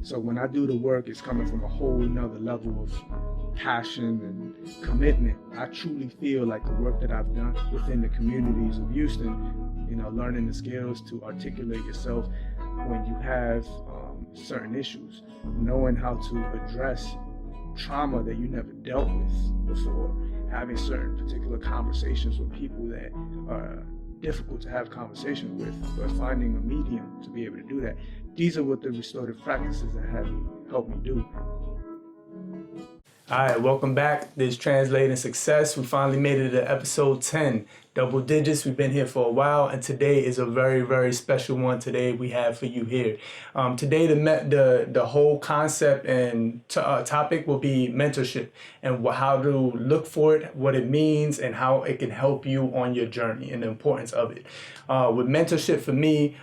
So when I do the work, it's coming from a whole nother level of passion and commitment. I truly feel like the work that I've done within the communities of Houston, learning the skills to articulate yourself when you have certain issues, knowing how to address trauma that you never dealt with before, having certain particular conversations with people that are difficult to have conversations with, but finding a medium to be able to do that. These are what the restorative practices that have helped me do. All right, welcome back. This is Translating Success. We finally made it to episode 10, double digits. We've been here for a while, and today is a very, very special one. Today we have for you here. Today the whole concept and topic will be mentorship and how to look for it, what it means, and how it can help you on your journey and the importance of it. With mentorship for me,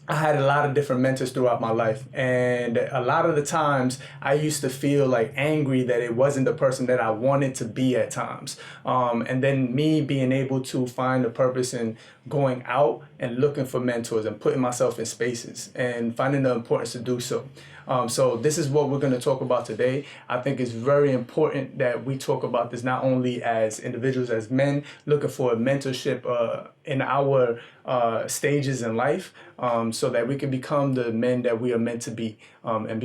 I had a lot of different mentors throughout my life, and a lot of the times I used to feel like angry that it wasn't the person that I wanted to be at times. And then me being able to find a purpose in going out and looking for mentors and putting myself in spaces and finding the importance to do so. So this is what we're going to talk about today. I think it's very important that we talk about this not only as individuals, as men, looking for a mentorship in our stages in life, so that we can become the men that we are meant to be, and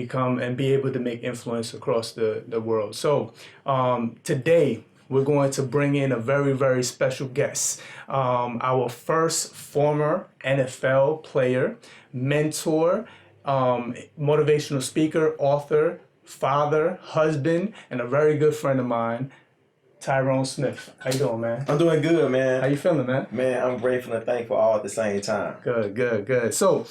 be able to make influence across the world. So today we're going to bring in a very, very special guest, our first former NFL player, mentor, motivational speaker, author, father, husband, and a very good friend of mine, Tyrone Smith. How you doing, man? I'm doing good, man. How you feeling, man? Man, I'm grateful and thankful all at the same time. Good. So,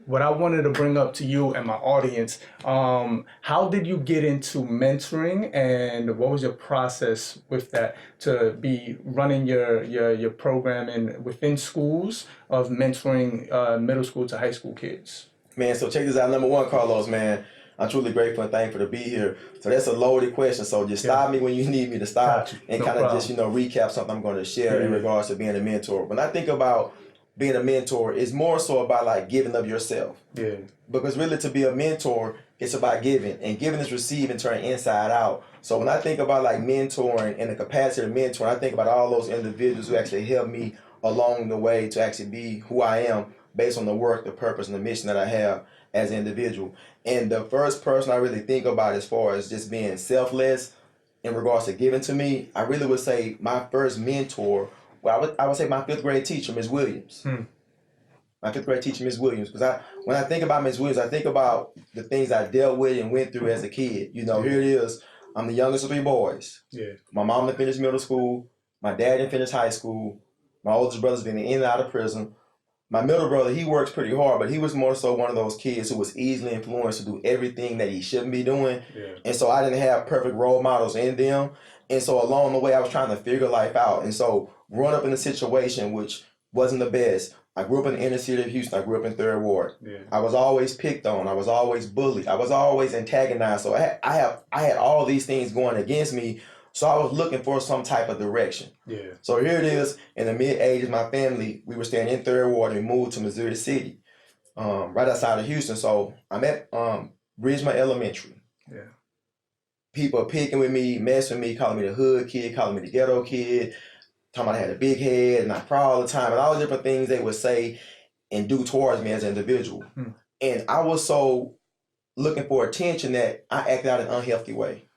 what I wanted to bring up to you and my audience, how did you get into mentoring, and what was your process with that to be running your program within schools of mentoring middle school to high school kids? Man, so check this out. Number one, Carlos, man, I'm truly grateful and thankful to be here. So that's a loaded question. So just stop me when you need me to stop and kind of just, recap something I'm going to share in regards to being a mentor. When I think about being a mentor, it's more so about like giving of yourself. Yeah. Because really to be a mentor, it's about giving, and giving is receiving, turn inside out. So when I think about like mentoring and the capacity of mentoring, I think about all those individuals who actually helped me along the way to actually be who I am based on the work, the purpose, and the mission that I have as an individual. And the first person I really think about as far as just being selfless in regards to giving to me, I really would say my first mentor, I would say my fifth grade teacher, Ms. Williams. My fifth grade teacher, Ms. Williams. Because when I think about Ms. Williams, I think about the things I dealt with and went through as a kid. Here it is. I'm the youngest of three boys. Yeah. My mom didn't finish middle school. My dad didn't finish high school. My oldest brother's been in and out of prison. My middle brother, he works pretty hard, but he was more so one of those kids who was easily influenced to do everything that he shouldn't be doing. Yeah. And so I didn't have perfect role models in them. And so along the way, I was trying to figure life out. And so growing up in a situation which wasn't the best, I grew up in the inner city of Houston. I grew up in 3rd Ward. Yeah. I was always picked on. I was always bullied. I was always antagonized. So I had all these things going against me. So I was looking for some type of direction. Yeah. So here it is. In the mid-80s, my family, we were staying in 3rd Ward and we moved to Missouri City, right outside of Houston. So I'm at Bridgman Elementary. Yeah. People are picking with me, messing with me, calling me the hood kid, calling me the ghetto kid, talking about I had a big head and I cry all the time, and all the different things they would say and do towards me as an individual. And I was so looking for attention that I acted out in an unhealthy way.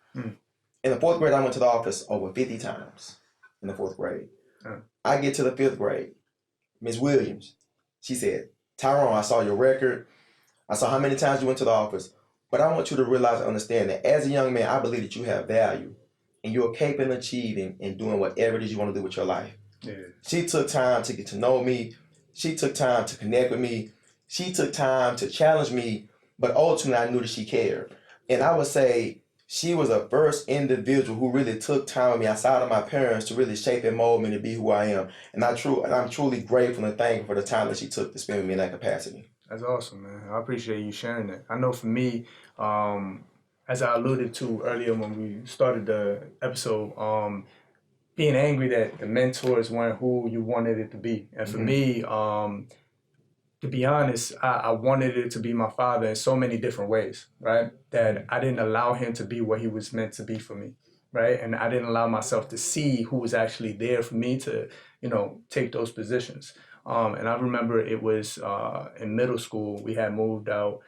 In the 4th grade, I went to the office over 50 times in the 4th grade. I get to the 5th grade. Ms. Williams, she said, Tyrone, I saw your record. I saw how many times you went to the office. But I want you to realize and understand that as a young man, I believe that you have value and you're capable of achieving and doing whatever it is you want to do with your life. Yeah. She took time to get to know me. She took time to connect with me. She took time to challenge me, but ultimately I knew that she cared. And I would say she was the first individual who really took time with me outside of my parents to really shape and mold me to be who I am. And I'm truly grateful and thankful for the time that she took to spend with me in that capacity. That's awesome, man. I appreciate you sharing that. I know for me, as I alluded to earlier when we started the episode, being angry that the mentors weren't who you wanted it to be. And for me, to be honest, I wanted it to be my father in so many different ways, right? That I didn't allow him to be what he was meant to be for me, right? And I didn't allow myself to see who was actually there for me to, take those positions. And I remember it was in middle school, we had moved out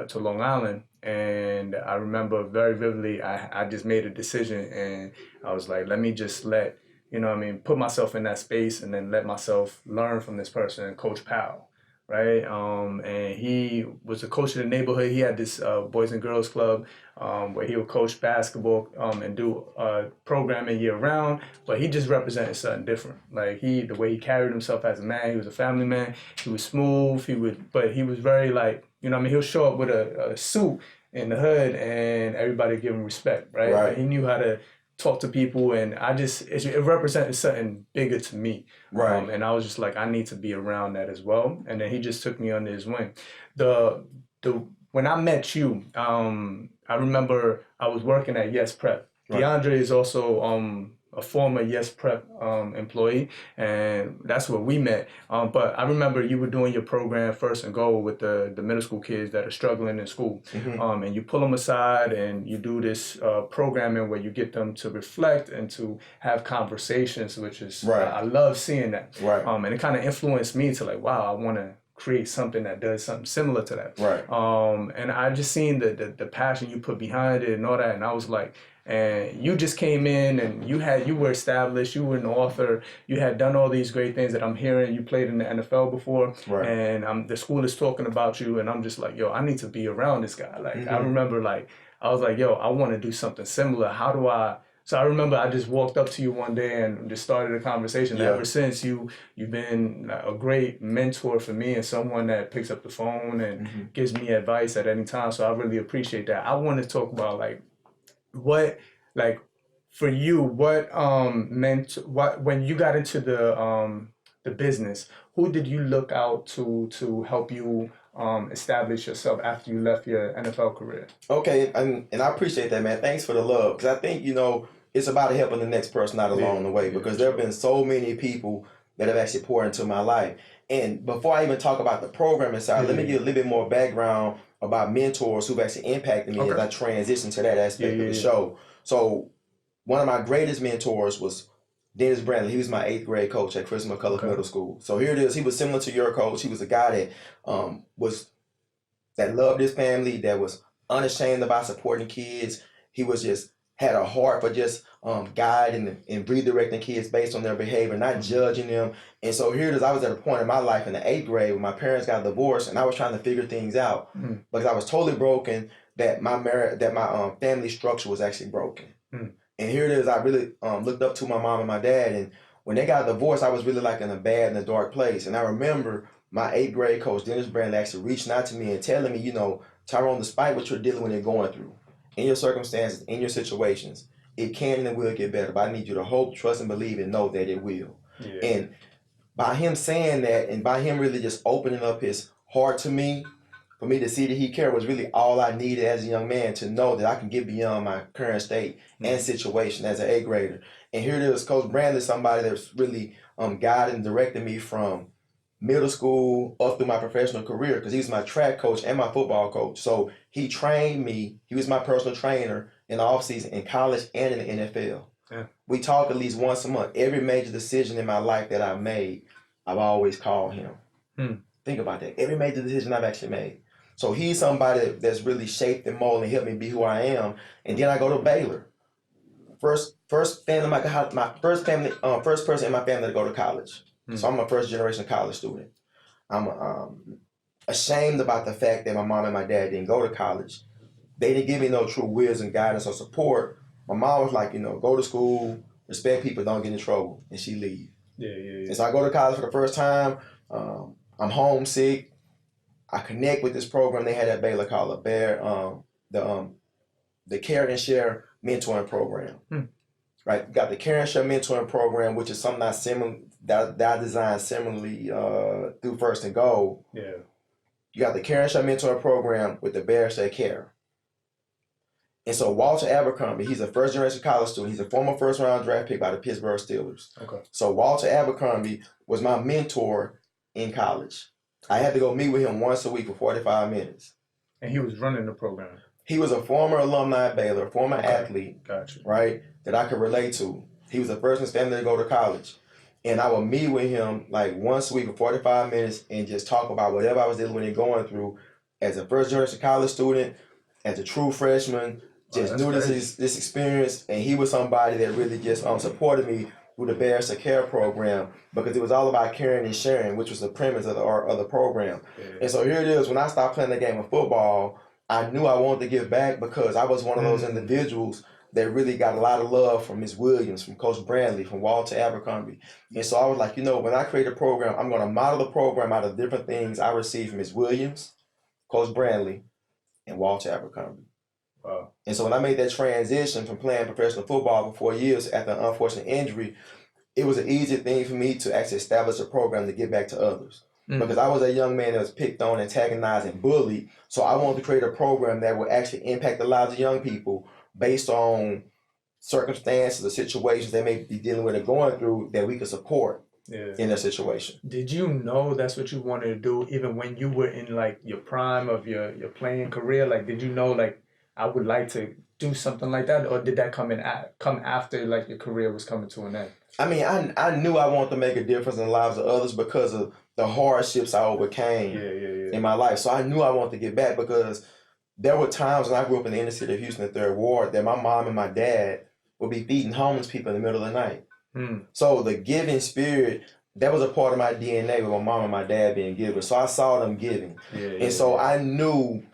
to Long Island. And I remember very vividly, I just made a decision and I was like, let me just put myself in that space and then let myself learn from this person, Coach Powell, right? And he was the coach of the neighborhood. He had this Boys and Girls Club where he would coach basketball and do programming year round, but he just represented something different. Like the way he carried himself as a man, he was a family man. He was smooth. But he was very he'll show up with a suit in the hood and everybody give him respect, right? Right. Like, he knew how to talk to people, and it represented something bigger to me. Right. And I was just like, I need to be around that as well. And then he just took me under his wing. The when I met you, I remember I was working at Yes Prep. Right. DeAndre is also a former Yes Prep employee, and that's where we met. But I remember you were doing your program First and Goal with the middle school kids that are struggling in school. Mm-hmm. And you pull them aside and you do this programming where you get them to reflect and to have conversations, which is, Right. I love seeing that. Right. And it kind of influenced me to like, wow, I want to create something that does something similar to that. Right. And I just seen the passion you put behind it and all that, and I was like, and you just came in and you were established, you were an author, you had done all these great things that I'm hearing. You played in the NFL before, Right. and the school is talking about you, and I'm just like, yo, I need to be around this guy. Like, I remember, I was like, yo, I want to do something similar. How do I? So I remember I just walked up to you one day and just started a conversation. Yeah. Ever since, you've been a great mentor for me and someone that picks up the phone and gives me advice at any time. So I really appreciate that. I want to talk about for you, when you got into the business, who did you look out to help you establish yourself after you left your NFL career? Okay, and I appreciate that, man. Thanks for the love, because I think it's about helping the next person out along the way, because there have been so many people that have actually poured into my life. And before I even talk about the programming side, let me give a little bit more background about mentors who've actually impacted me as I transition to that aspect of the show. So one of my greatest mentors was Dennis Brantley. He was my 8th grade coach at Chris McCullough Middle School. So here it is. He was similar to your coach. He was a guy that loved his family, that was unashamed about supporting kids. He was just had a heart for just guiding and redirecting kids based on their behavior, not judging them. And so here it is. I was at a point in my life in the 8th grade when my parents got divorced, and I was trying to figure things out because I was totally broken. That my family structure was actually broken. And here it is. I really looked up to my mom and my dad, and when they got divorced, I was really like in a bad and a dark place. And I remember my 8th grade coach, Dennis Brantley, actually reaching out to me and telling me, Tyrone, despite what you're dealing with and going through, in your circumstances, in your situations, it can and it will get better. But I need you to hope, trust, and believe and know that it will. Yeah. And by him saying that, and by him really just opening up his heart to me, for me to see that he cared, was really all I needed as a young man to know that I can get beyond my current state and situation as an 8th grader. And here it is, Coach Brantley, somebody that's really guided and directed me from middle school up through my professional career, because he was my track coach and my football coach. So he trained me. He was my personal trainer in the offseason, in college and in the NFL. Yeah. We talk at least once a month. Every major decision in my life that I've made, I've always called him. Think about that. Every major decision I've actually made. So he's somebody that's really shaped and molded and helped me be who I am. And then I go to Baylor. First person in my family to go to college. So I'm a first generation college student. I'm ashamed about the fact that my mom and my dad didn't go to college. They didn't give me no true wisdom, guidance, or support. My mom was like, go to school, respect people, don't get in trouble, and she leave. Yeah. And so I go to college for the first time. I'm homesick. I connect with this program they had at Baylor called the Care and Share Mentoring Program. Right, you got the Care and Share Mentoring Program, which is something that I designed similarly through First and Goal. Yeah, you got the Care and Share Mentoring Program with the Bears That Care. And so Walter Abercrombie, he's a first generation college student. He's a former first round draft pick by the Pittsburgh Steelers. Okay. So Walter Abercrombie was my mentor in college. I had to go meet with him once a week for 45 minutes. And he was running the program. He was a former alumni at Baylor, a former athlete, Gotcha. right, that I could relate to. He was the first in his family to go to college. And I would meet with him like once a week for 45 minutes and just talk about whatever I was dealing with and going through as a first generation college student, as a true freshman, just knew this experience. And he was somebody that really just supported me through the Barrister Care program, because it was all about caring and sharing, which was the premise of the program. Yeah. And so here it is, when I stopped playing the game of football, I knew I wanted to give back, because I was one of those individuals that really got a lot of love from Ms. Williams, from Coach Brandley, from Walter Abercrombie. And so I was like, when I create a program, I'm going to model the program out of different things I received from Ms. Williams, Coach Brandley, and Walter Abercrombie. Wow. And so when I made that transition from playing professional football for 4 years after an unfortunate injury, it was an easy thing for me to actually establish a program to give back to others. Because I was a young man that was picked on, antagonized, and bullied. So I wanted to create a program that would actually impact the lives of young people based on circumstances or situations they may be dealing with or going through, that we could support in their situation. Did you know that's what you wanted to do even when you were in like your prime of your playing career? Like, did you know like I would like to do something like that, or did that come after like your career was coming to an end? I mean, I knew I wanted to make a difference in the lives of others because of the hardships I overcame in my life. So I knew I wanted to give back, because there were times when I grew up in the inner city of Houston, the 3rd Ward, that my mom and my dad would be feeding homeless people in the middle of the night. So the giving spirit, that was a part of my DNA, with my mom and my dad being givers. So I saw them giving. So I knew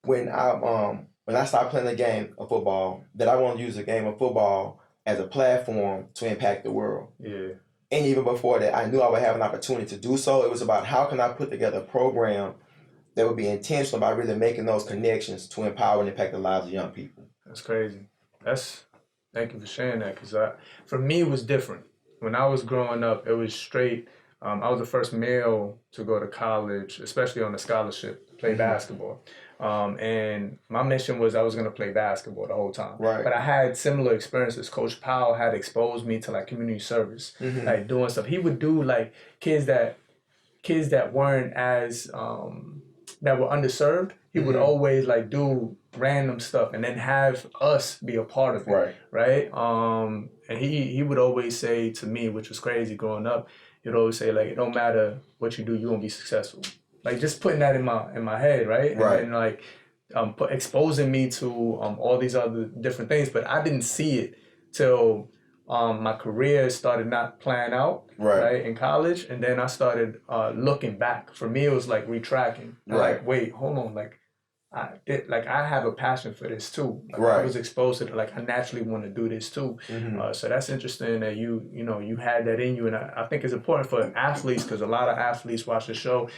when I stopped playing the game of football, that I wanted to use the game of football as a platform to impact the world. And even before that, I knew I would have an opportunity to do so. It was about how can I put together a program that would be intentional about really making those connections to empower and impact the lives of young people. That's crazy. Thank you for sharing that, because for me it was different. When I was growing up, it was straight. I was the first male to go to college, especially on a scholarship, to play basketball. And my mission was I was going to play basketball the whole time. Right. But I had similar experiences. Coach Powell had exposed me to like community service, like doing stuff. He would do like kids that weren't as that were underserved. He would always like do random stuff and then have us be a part of it. Right. And he would always say to me, which was crazy growing up, he'd always say like, it don't matter what you do, you're gonna be successful. Like just putting that in my head, right? And like exposing me to all these other different things, but I didn't see it till my career started not playing out right in college, and then I started looking back. For me, it was like retracting. Like, wait, hold on, like I have a passion for this too. Like, I was exposed to it. Like I naturally want to do this too. So that's interesting that you had that in you, and I think it's important for athletes, because a lot of athletes watch the show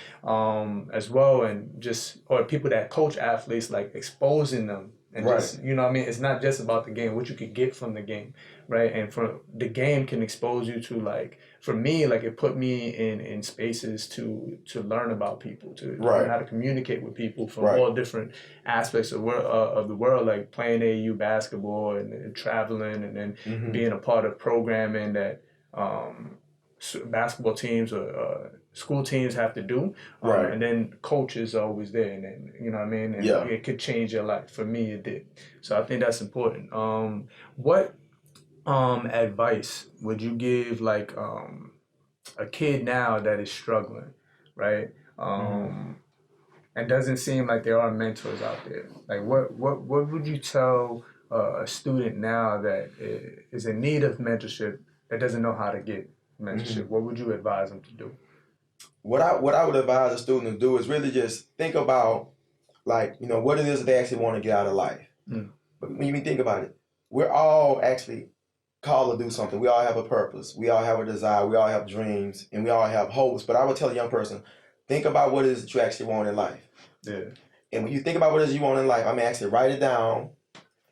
as well, and or people that coach athletes, like exposing them. And just, you know what I mean? It's not just about the game, what you could get from the game, right? And from the game can expose you to, like, for me, like it put me in spaces to learn about people, to learn how to communicate with people from all different aspects of the world, like playing AAU basketball and traveling, and then being a part of programming that basketball teams or school teams have to do, and then coaches are always there, and then, you know what I mean, and it could change your life. For me, it did. So I think that's important. What advice would you give like a kid now that is struggling, right? And doesn't seem like there are mentors out there. Like what would you tell a student now that is in need of mentorship, that doesn't know how to get mentorship? What would you advise them to do? What I would advise a student to do is really just think about, like, what it is that they actually want to get out of life. But when you think about it, we're all actually called to do something. We all have a purpose. We all have a desire. We all have dreams, and we all have hopes. But I would tell a young person, think about what it is that you actually want in life. And when you think about what it is you want in life, actually write it down,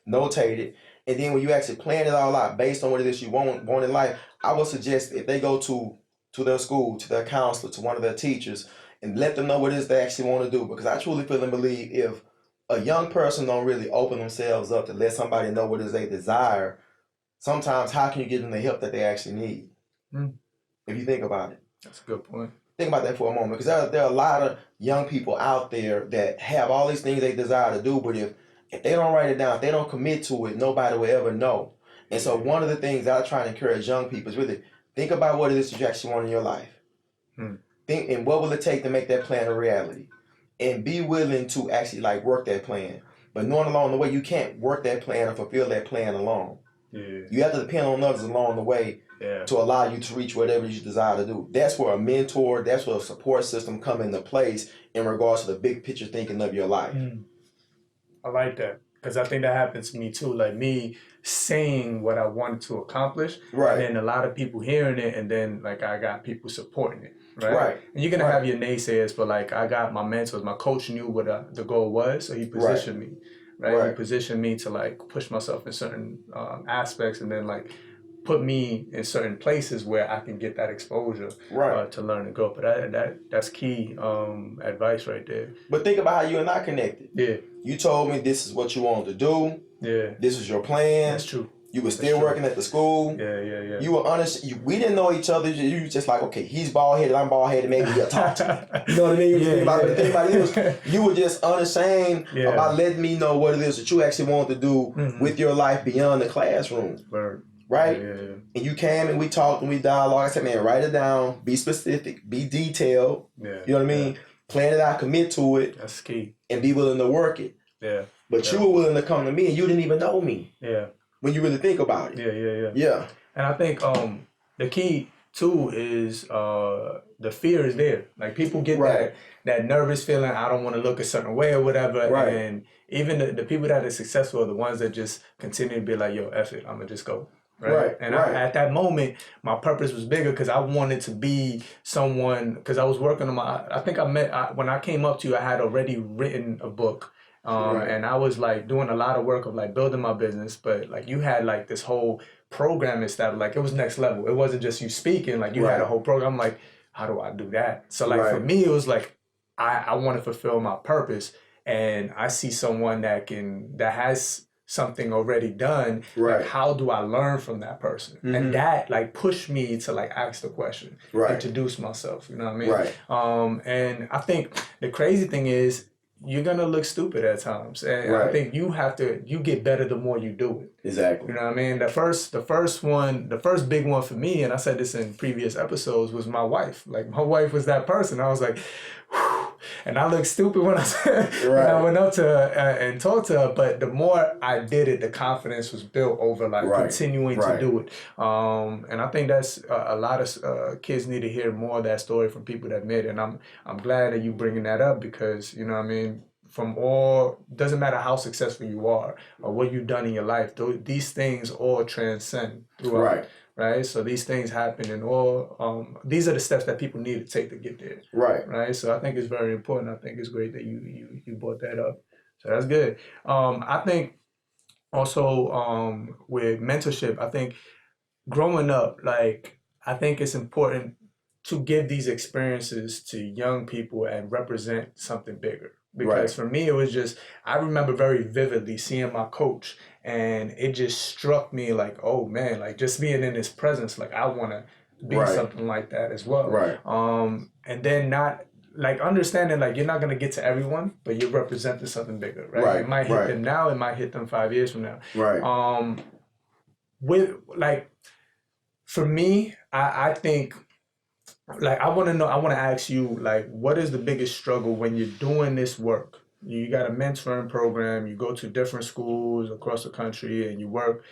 notate it, and then when you actually plan it all out based on what it is you want in life, I would suggest if they go to their school, to their counselor, to one of their teachers, and let them know what it is they actually want to do. Because I truly feel and believe if a young person don't really open themselves up to let somebody know what it is they desire, sometimes how can you give them the help that they actually need? If you think about it. That's a good point. Think about that for a moment, because there are a lot of young people out there that have all these things they desire to do, but if they don't write it down, if they don't commit to it, nobody will ever know. And so one of the things I try to encourage young people is really think about what it is that you actually want in your life. Think, and what will it take to make that plan a reality, and be willing to actually like work that plan. But knowing along the way, you can't work that plan or fulfill that plan alone. You have to depend on others along the way to allow you to reach whatever you desire to do. That's where a mentor, that's where a support system come into place in regards to the big picture thinking of your life. I like that, because I think that happens to me too. Like me saying what I wanted to accomplish, and then a lot of people hearing it, and then like I got people supporting it. Right. And you're gonna have your naysayers, but like I got my mentors, my coach knew what the goal was, so he positioned me. He positioned me to like push myself in certain aspects, and then like put me in certain places where I can get that exposure to learn and grow. But that's key advice right there. But think about how you and I connected. You told me this is what you wanted to do. This is your plan. That's true. You were still working at the school. You were honest. We didn't know each other. You were just like, okay, he's bald headed, I'm bald headed. Maybe he'll talk to me. You know what I mean? The thing about it was, you were just unashamed about letting me know what it is that you actually want to do with your life beyond the classroom. Right? And you came and we talked and we dialogued. I said, man, write it down. Be specific. Be detailed. You know what I mean? Plan it out. Commit to it. That's key. And be willing to work it. But you were willing to come to me and you didn't even know me. When you really think about it. And I think the key too is the fear is there. Like people get that nervous feeling, I don't want to look a certain way or whatever. And even the people that are successful are the ones that just continue to be like, yo, F it, I'm gonna just go. And at that moment, my purpose was bigger because I wanted to be someone, because I was working on when I came up to you, I had already written a book. And I was like doing a lot of work of like building my business, but like you had like this whole program and stuff, like it was next level. It wasn't just you speaking, like you had a whole program. I'm like, how do I do that? So like for me, it was like, I want to fulfill my purpose, and I see someone that has something already done. Like, how do I learn from that person? And that like pushed me to like ask the question, introduce myself, you know what I mean? And I think the crazy thing is, you're gonna look stupid at times, and I think you get better the more you do it. Exactly. You know what I mean? The first big one for me, and I said this in previous episodes, was my wife. Like my wife was that person. I was like, whew, and I looked stupid when I went up to her and talked to her. But the more I did it, the confidence was built over like continuing to do it. And I think that's a lot of kids need to hear more of that story from people that made it. And I'm glad that you bringing that up, because you know what I mean. Doesn't matter how successful you are or what you've done in your life, these things all transcend throughout. Right? So these things happen, and these are the steps that people need to take to get there. Right? So I think it's very important. I think it's great that you brought that up. So that's good. I think also with mentorship, I think growing up, like I think it's important to give these experiences to young people and represent something bigger. Because for me, it was just, I remember very vividly seeing my coach, and it just struck me like, oh man, like just being in his presence, like I want to be something like that as well. And then not like understanding like you're not going to get to everyone, but you're representing something bigger, right? It might hit them now, it might hit them 5 years from now. With like, for me, I think, like, I want to ask you, like, what is the biggest struggle when you're doing this work? You got a mentoring program, you go to different schools across the country, and you work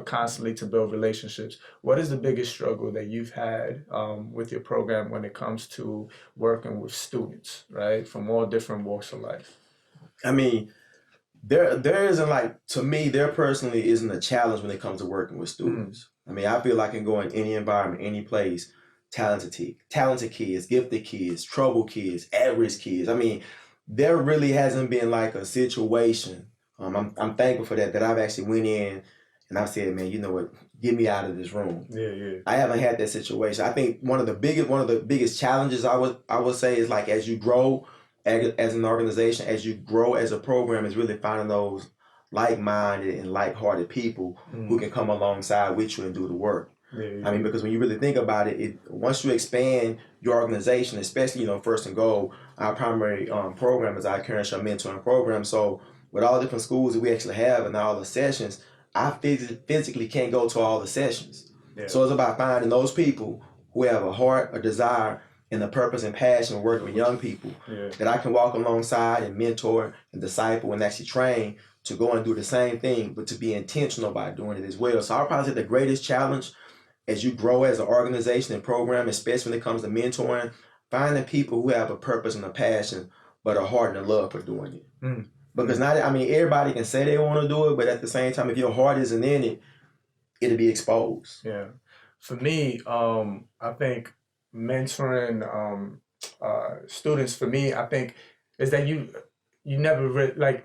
constantly to build relationships. What is the biggest struggle that you've had with your program when it comes to working with students, right, from all different walks of life? I mean, there isn't, like, to me, there personally isn't a challenge when it comes to working with students. I mean, I feel like I can go in any environment, any place, talented kids, gifted kids, troubled kids, at-risk kids. I mean, there really hasn't been like a situation. I'm thankful for that I've actually went in and I've said, man, you know what, get me out of this room. I haven't had that situation. I think one of the biggest challenges I would say is, like, as you grow as an organization, as you grow as a program, is really finding those like-minded and like-hearted people who can come alongside with you and do the work. Yeah. I mean, because when you really think about it, once you expand your organization, especially, First and Goal, our primary program is our Career mentoring program. So with all the different schools that we actually have and all the sessions, I physically can't go to all the sessions. Yeah. So it's about finding those people who have a heart, a desire, and a purpose and passion of working with young people that I can walk alongside and mentor and disciple and actually train to go and do the same thing, but to be intentional about doing it as well. So I'll probably say the greatest challenge as you grow as an organization and program, especially when it comes to mentoring, finding people who have a purpose and a passion, but a heart and a love for doing it. Because not, I mean, everybody can say they want to do it, but at the same time, if your heart isn't in it, it'll be exposed. Yeah. For me, I think mentoring students, for me, I think is that you never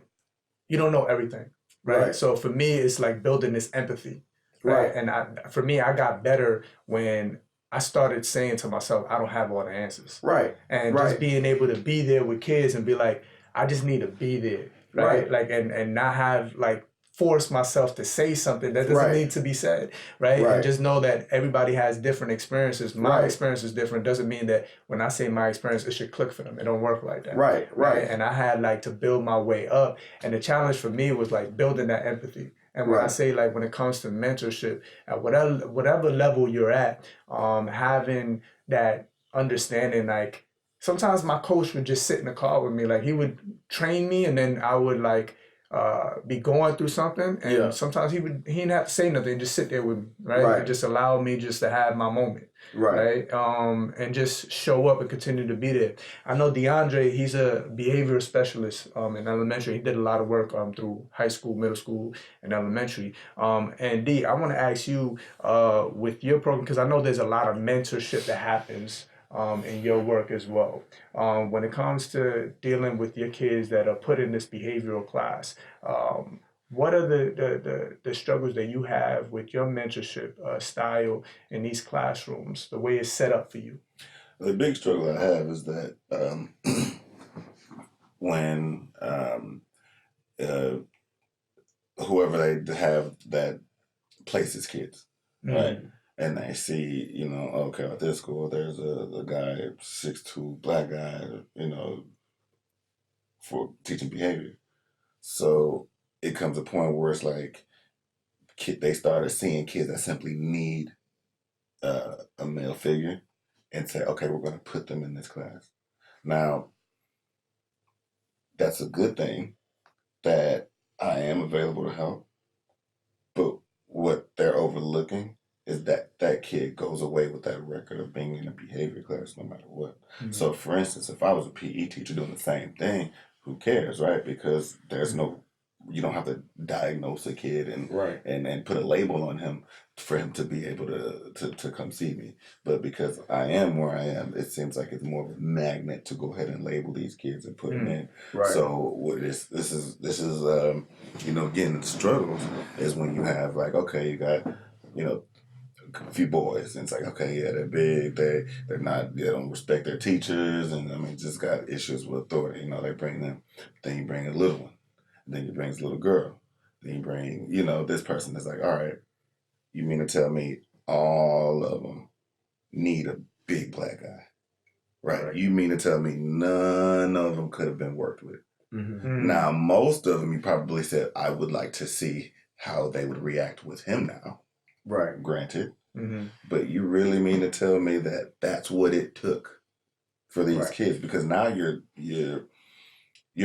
you don't know everything, right? So for me, it's like building this empathy, right? And for me, I got better when I started saying to myself, I don't have all the answers, and just being able to be there with kids and be like, I just need to be there, right? Like and not have like force myself to say something that doesn't need to be said, right? And just know that everybody has different experiences. My experience is different. Doesn't mean that when I say my experience, it should click for them. It don't work like that. Right. And I had like to build my way up. And the challenge for me was like building that empathy. And when I say like when it comes to mentorship, at whatever level you're at, having that understanding, like sometimes my coach would just sit in the car with me, like he would train me, and then I would like be going through something, and sometimes he didn't have to say nothing, just sit there with me, right? And just allow me just to have my moment, right? And just show up and continue to be there. I know DeAndre, he's a behavioral specialist in elementary. He did a lot of work through high school, middle school, and elementary. And D, I want to ask you with your program, because I know there's a lot of mentorship that happens in your work as well. When it comes to dealing with your kids that are put in this behavioral class, what are the struggles that you have with your mentorship style in these classrooms, the way it's set up for you? The big struggle I have is that when whoever they have that places kids, right? And they see, okay, at this school, there's a guy, 6'2", black guy, for teaching behavior. So it comes a point where it's like they started seeing kids that simply need a male figure and say, okay, we're going to put them in this class. Now, that's a good thing that I am available to help, but what they're overlooking is that kid goes away with that record of being in a behavior class no matter what. So for instance, if I was a PE teacher doing the same thing, who cares, right? Because you don't have to diagnose a kid and put a label on him for him to be able to come see me. But because I am where I am, it seems like it's more of a magnet to go ahead and label these kids and put them in. So what this is getting the struggles is when you have like, okay, you got, a few boys, and it's like, okay, yeah, they're big, they don't respect their teachers, and I mean, just got issues with authority. They bring them, then you bring a little one, then you bring this little girl, then you bring, this person is like, all right, you mean to tell me all of them need a big black guy, right? You mean to tell me none of them could have been worked with? Now, most of them, you probably said, I would like to see how they would react with him now. Granted. But you really mean to tell me that that's what it took for these kids? Because now you're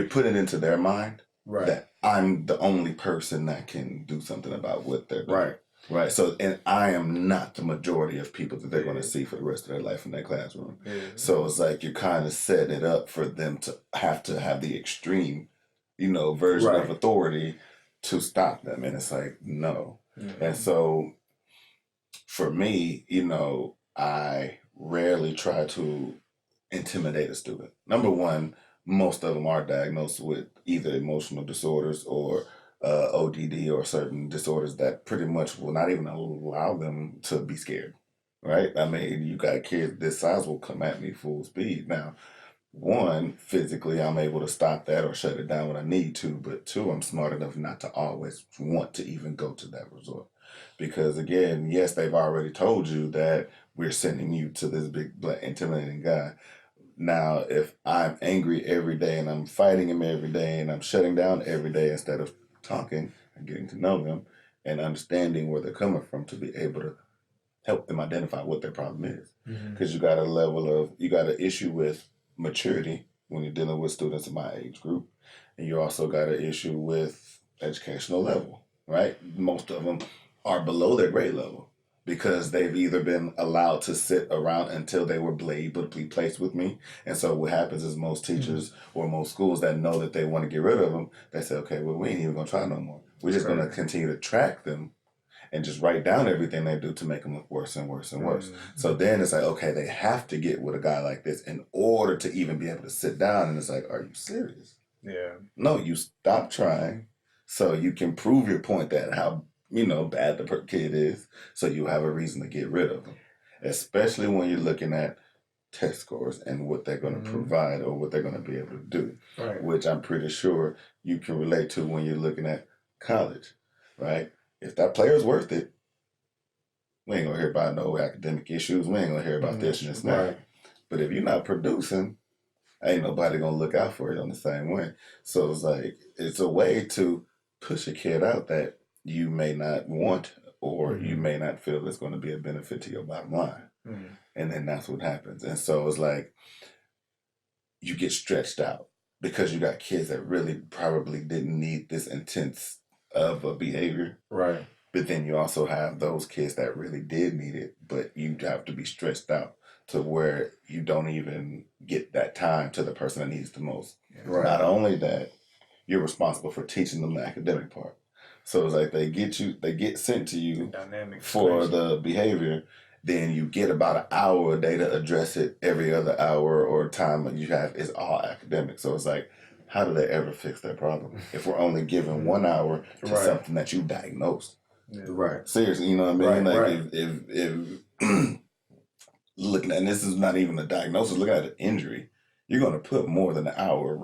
putting into their mind that I'm the only person that can do something about what they're doing. Right. So, and I am not the majority of people that they're going to see for the rest of their life in that classroom. So it's like you're kind of setting it up for them to have the extreme, version of authority to stop them. And it's like, no. And so for me, I rarely try to intimidate a student. Number one, most of them are diagnosed with either emotional disorders or ODD or certain disorders that pretty much will not even allow them to be scared, right? I mean, you got kids this size will come at me full speed. Now, one, physically, I'm able to stop that or shut it down when I need to, but two, I'm smart enough not to always want to even go to that resort. Because again, yes, they've already told you that we're sending you to this big black intimidating guy. Now, if I'm angry every day and I'm fighting him every day and I'm shutting down every day instead of talking and getting to know them and understanding where they're coming from to be able to help them identify what their problem is. Because you got you got an issue with maturity when you're dealing with students in my age group. And you also got an issue with educational level, right? Most of them are below their grade level because they've either been allowed to sit around until they were able to be placed with me. And so what happens is most teachers or most schools that know that they want to get rid of them, they say, okay, well, we ain't even going to try no more. We're just going to continue to track them and just write down everything they do to make them look worse and worse and worse. So then it's like, okay, they have to get with a guy like this in order to even be able to sit down. And it's like, are you serious? Yeah. No, you stop trying so you can prove your point that how, bad the kid is, so you have a reason to get rid of them. Especially when you're looking at test scores and what they're going to provide or what they're going to be able to do, which I'm pretty sure you can relate to when you're looking at college, right? If that player's worth it, we ain't gonna hear about no academic issues. We ain't gonna hear about this and this and that. But if you're not producing, ain't nobody gonna look out for you on the same way. So it's like, it's a way to push a kid out that you may not want or you may not feel is going to be a benefit to your bottom line. And then that's what happens. And so it's like, you get stretched out because you got kids that really probably didn't need this intense of a behavior. Right. But then you also have those kids that really did need it, but you have to be stretched out to where you don't even get that time to the person that needs the most. Right. Not only that, you're responsible for teaching them the academic part. So it's like they get sent to you for the behavior, then you get about an hour a day to address it. Every other hour or time you have is all academic. So it's like, how do they ever fix that problem if we're only given 1 hour to something that you diagnosed? Right. Seriously, you know what I mean? Right, If looking at, and this is not even a diagnosis, looking at an injury, you're going to put more than an hour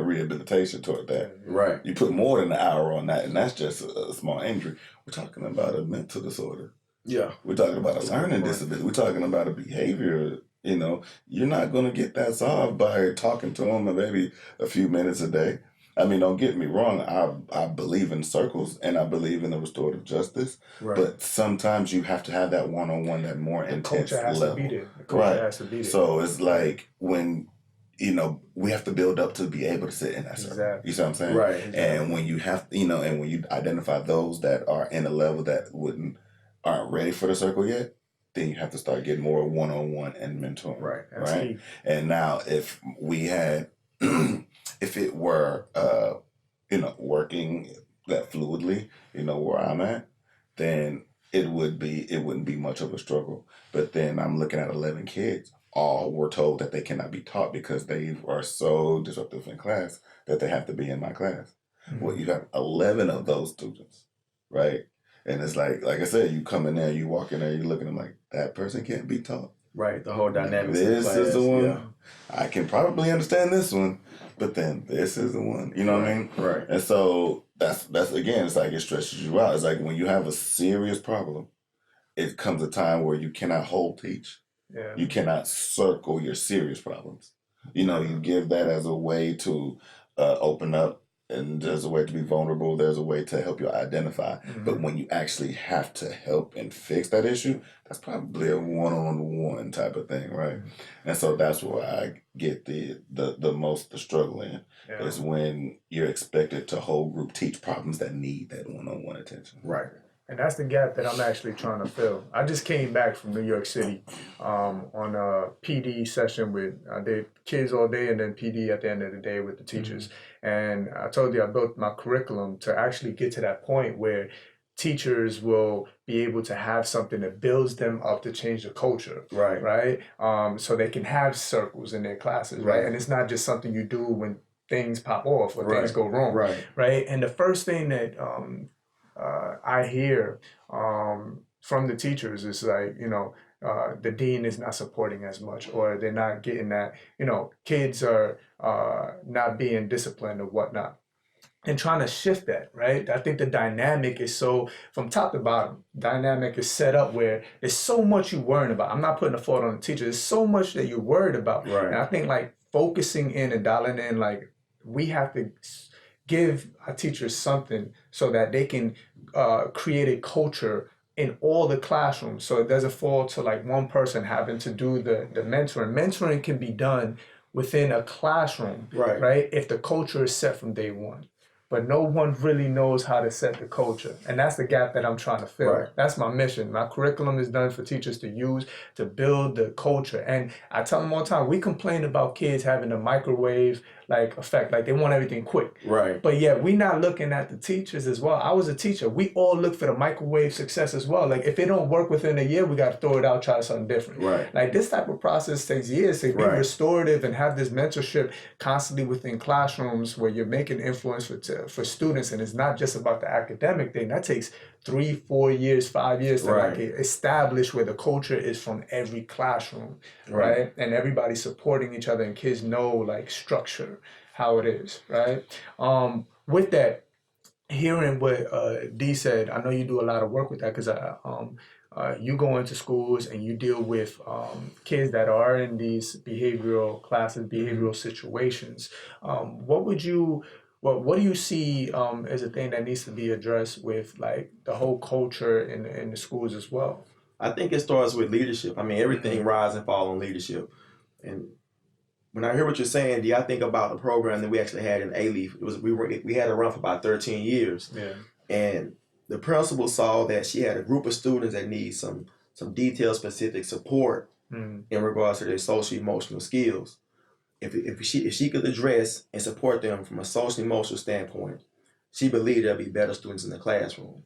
rehabilitation toward that. Right. You put more than an hour on that, and that's just a small injury. We're talking about a mental disorder. Yeah. We're talking about a learning disability. We're talking about a behavior. You're not going to get that solved by talking to them maybe a few minutes a day. I mean, don't get me wrong. I believe in circles and I believe in the restorative justice. Right. But sometimes you have to have that one-on-one, that more intense culture has level. to beat it. The culture has to beat it. So it's like when, we have to build up to be able to sit in that circle. Exactly. You see what I'm saying? Right. Exactly. And when you have, and when you identify those that are in a level that aren't ready for the circle yet, then you have to start getting more one-on-one and mentoring. Right. That's right. key. And now if we had, if it were, working that fluidly, where I'm at, then it wouldn't be much of a struggle. But then I'm looking at 11 kids. All were told that they cannot be taught because they are so disruptive in class that they have to be in my class. Well, you have 11 of those students, right? And it's like I said, you come in there, you walk in there, you look at them like, that person can't be taught. Right. The whole dynamic. This is the one. Yeah. I can probably understand this one, but then this is the one. You know what I mean? Right. And so that's again, it's like it stretches you out. It's like when you have a serious problem, it comes a time where you cannot teach. Yeah. You cannot circle your serious problems. You give that as a way to open up, and there's a way to be vulnerable. There's a way to help you identify. But when you actually have to help and fix that issue, that's probably a one-on-one type of thing, right? And so that's where I get the most the struggle in is when you're expected to whole group teach problems that need that one-on-one attention. Right. And that's the gap that I'm actually trying to fill. I just came back from New York City on a PD session with I did kids all day and then PD at the end of the day with the teachers. And I told you I built my curriculum to actually get to that point where teachers will be able to have something that builds them up to change the culture, right? So they can have circles in their classes, right? And it's not just something you do when things pop off or things go wrong, right? And the first thing that I hear from the teachers is like, the dean is not supporting as much, or they're not getting that, kids are not being disciplined or whatnot. and trying to shift that, right? I think the dynamic is so, from top to bottom, dynamic is set up where there's so much you're worrying about. I'm not putting a fault on the teacher. There's so much that you're worried about. Right. And I think like focusing in and dialing in, like we have to give our teachers something so that they can create a culture in all the classrooms, so it doesn't fall to like one person having to do the mentoring. Mentoring can be done within a classroom, Right. right? If the culture is set from day one. But no one really knows how to set the culture. And that's the gap that I'm trying to fill. Right. That's my mission. My curriculum is done for teachers to use to build the culture. And I tell them all the time, we complain about kids having a microwave like effect, like they want everything quick. Right. But yet we not looking at the teachers as well. I was a teacher. We all look for the microwave success as well. Like if it don't work within a year, we got to throw it out, try something different. Right. Like this type of process takes years to be Right. restorative and have this mentorship constantly within classrooms where you're making influence for students, and it's not just about the academic thing. That takes 3, 4 years, 5 years to Right. like establish where the culture is from every classroom, Right. right? And everybody supporting each other and kids know like structure, how it is, right? With that, hearing what D said, I know you do a lot of work with that because you go into schools and you deal with kids that are in these behavioral classes, behavioral situations. What do you see as a thing that needs to be addressed with like the whole culture in the schools as well? I think it starts with leadership. I mean, everything rise and fall on leadership. And when I hear what you're saying, D, I think about the program that we actually had in A-Leaf. We had it run for about 13 years. Yeah. And the principal saw that she had a group of students that need some detailed specific support in regards to their social emotional skills. If she could address and support them from a social emotional standpoint, she believed there'd be better students in the classroom.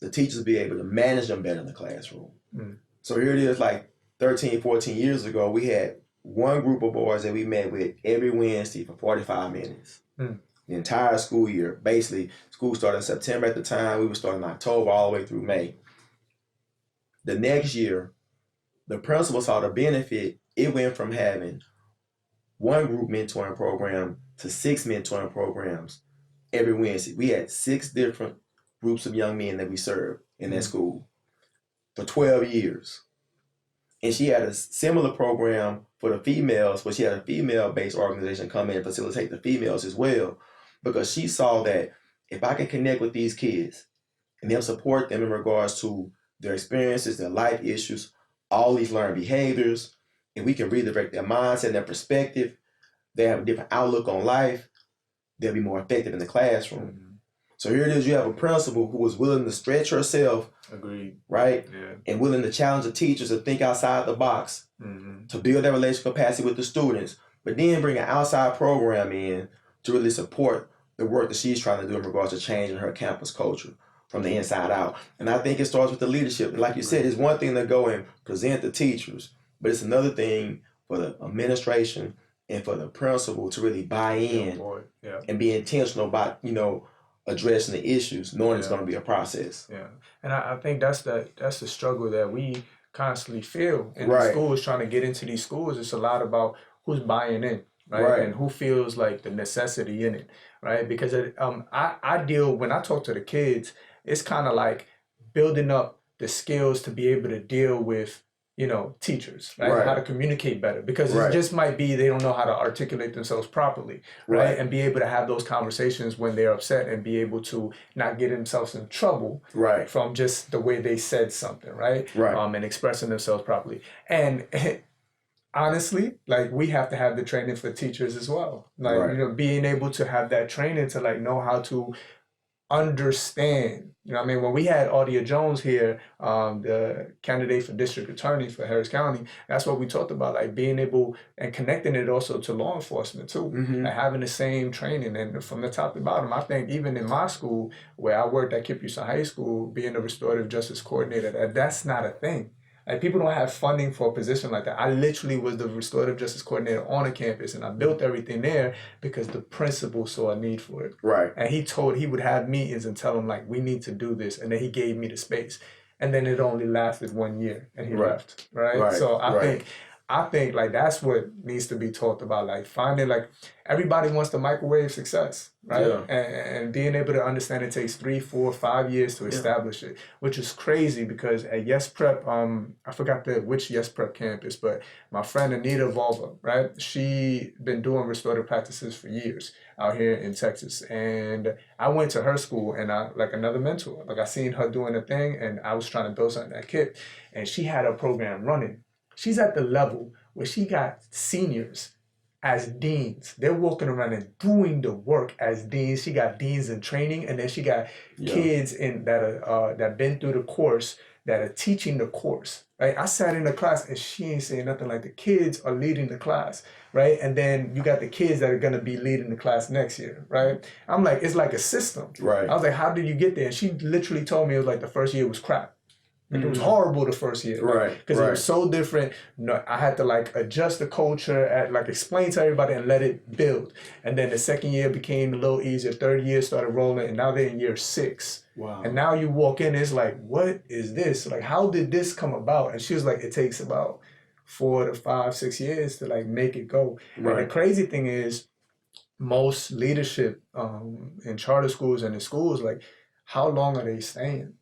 The teachers would be able to manage them better in the classroom. So here it is, like 13, 14 years ago, we had one group of boys that we met with every Wednesday for 45 minutes. The entire school year. Basically, school started in September at the time. We were starting in October all the way through May. The next year, the principal saw the benefit. It went from having one group mentoring program to 6 mentoring programs every Wednesday. We had 6 different groups of young men that we served in that school for 12 years. And she had a similar program for the females, but she had a female-based organization come in and facilitate the females as well, because she saw that if I can connect with these kids and then support them in regards to their experiences, their life issues, all these learned behaviors, and we can redirect their mindset and their perspective, they have a different outlook on life, they'll be more effective in the classroom. So here it is, you have a principal who was willing to stretch herself, Agreed. right? Yeah. And willing to challenge the teachers to think outside the box, to build that relational capacity with the students, but then bring an outside program in to really support the work that she's trying to do in regards to changing her campus culture from the inside out. And I think it starts with the leadership. And like you said, it's one thing to go and present the teachers, but it's another thing for the administration and for the principal to really buy in and be intentional about, addressing the issues, knowing it's going to be a process. Yeah, and I think that's the struggle that we constantly feel in Right. the schools, trying to get into these schools. It's a lot about who's buying in, right? And who feels like the necessity in it, right? Because I deal, when I talk to the kids, it's kind of like building up the skills to be able to deal with teachers, right? How to communicate better, because it just might be they don't know how to articulate themselves properly, right? And be able to have those conversations when they're upset and be able to not get themselves in trouble from just the way they said something, right? And expressing themselves properly. And honestly, like we have to have the training for teachers as well. Like, being able to have that training to like know how to understand. When we had Audia Jones here, the candidate for district attorney for Harris County, that's what we talked about, like being able and connecting it also to law enforcement too, and having the same training. And from the top to bottom, I think even in my school where I worked at Kipusa High School, being a restorative justice coordinator, that's not a thing. Like people don't have funding for a position like that. I literally was the restorative justice coordinator on a campus, and I built everything there because the principal saw a need for it. And he would have meetings and tell them like, we need to do this. And then he gave me the space. And then it only lasted 1 year and he left. So I think I think like that's what needs to be talked about. Like finding like everybody wants the microwave success, right? Yeah. And being able to understand it takes 3, 4, 5 years to establish it, which is crazy because at Yes Prep, I forgot which Yes Prep campus, but my friend Anita Volva, right? She been doing restorative practices for years out here in Texas, and I went to her school and I like another mentor, like I seen her doing a thing, and I was trying to build something that kid, and she had a program running. She's at the level where she got seniors as deans. They're walking around and doing the work as deans. She got deans in training, and then she got kids in that been through the course that are teaching the course. Right? I sat in the class and she ain't saying nothing. Like the kids are leading the class, right? And then you got the kids that are gonna be leading the class next year, right? I'm like, it's like a system. Right. I was like, how did you get there? And she literally told me it was like the first year was crap. Like it was horrible the first year, Right, Because it was so different. No, I had to like adjust the culture, like explain to everybody and let it build. And then the second year became a little easier. Third year started rolling, and now they're in year 6. Wow. And now you walk in, it's like, what is this? Like, how did this come about? And she was like, it takes about 4 to 5, 6 years to like make it go. Right. And the crazy thing is, most leadership in charter schools and in schools, like, how long are they staying?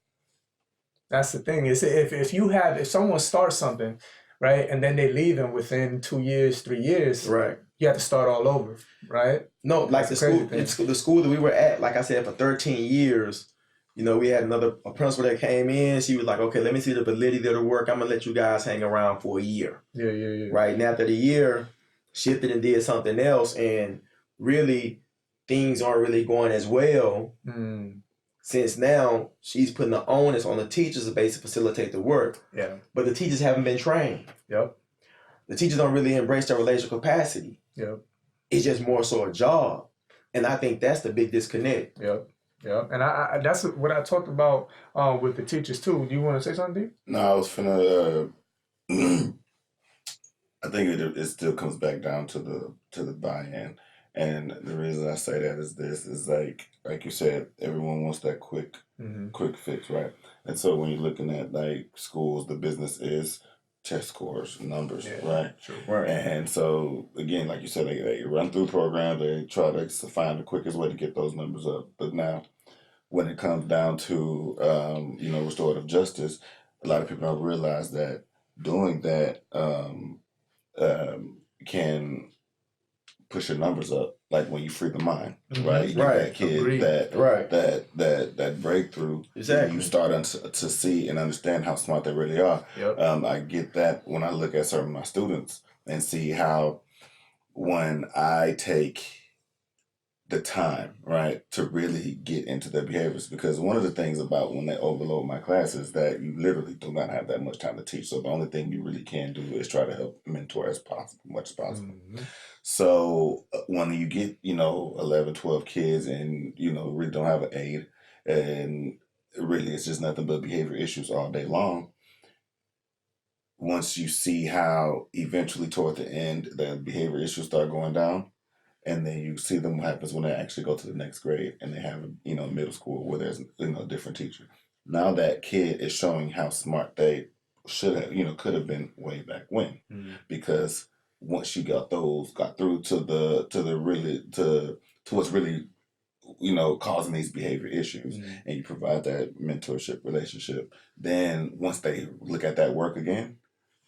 That's the thing. Is if someone starts something, right, and then they leave and within 2 years, 3 years, Right. you have to start all over, right? No, like That's the the school, crazy thing. the school that we were at, like I said, for 13 years, you know, we had a principal that came in. She was like, okay, let me see the validity of the work. I'm gonna let you guys hang around for a year. Yeah. Right. And after the year, shifted and did something else, and really things aren't really going as well. Since now she's putting the onus on the teachers to basically facilitate the work. Yeah. But the teachers haven't been trained. Yep. The teachers don't really embrace their relational capacity. Yep. It's just more so a job. And I think that's the big disconnect. Yep. And I that's what I talked about with the teachers too. Do you want to say something, D? No, I was finna. I think it still comes back down to the buy-in, and the reason I say that is this is like you said, everyone wants that quick fix, right? And so when you're looking at like schools, the business is test scores, numbers, right? True. Right. And so again, like you said, they run through programs, they try to find the quickest way to get those numbers up. But now, when it comes down to restorative justice, a lot of people don't realize that doing that can push your numbers up. Like when you free the mind, right? You get that kid Agreed. that breakthrough. Exactly. You start to see and understand how smart they really are. Yep. I get that when I look at some of my students and see how when I take the time, right, to really get into their behaviors. Because one of the things about when they overload my classes that you literally do not have that much time to teach. So the only thing you really can do is try to help mentor as much as possible. So when you get, 11, 12 kids and, really don't have an aid, and really it's just nothing but behavior issues all day long. Once you see how eventually toward the end, the behavior issues start going down, and then you see them what happens when they actually go to the next grade and they have, middle school where there's, a different teacher. Now that kid is showing how smart they should have, could have been way back when, because once you got through to what's really, causing these behavior issues, and you provide that mentorship relationship, then once they look at that work again,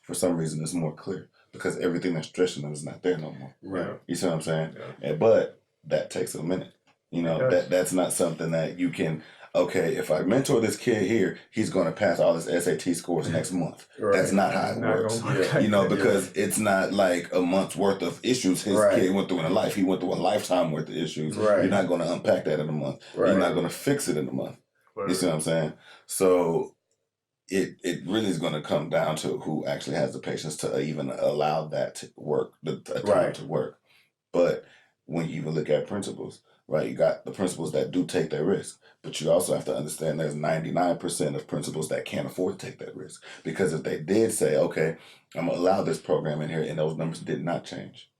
for some reason it's more clear because everything that's stressing them is not there no more. Right. You see what I'm saying? Yeah. But that takes a minute. That's not something that you can, okay, if I mentor this kid here, he's going to pass all his SAT scores next month. Right. That's not how it works. Because it's not like a month's worth of issues his kid went through in a life. He went through a lifetime worth of issues. Right. You're not going to unpack that in a month. Right. You're not going to fix it in a month. You see what I'm saying? So it really is going to come down to who actually has the patience to even allow that to work, the time to work. But when you even look at principals, right, you got the principals that do take that risk, but you also have to understand there's 99% of principals that can't afford to take that risk. Because if they did say, okay, I'm going to allow this program in here, and those numbers did not change,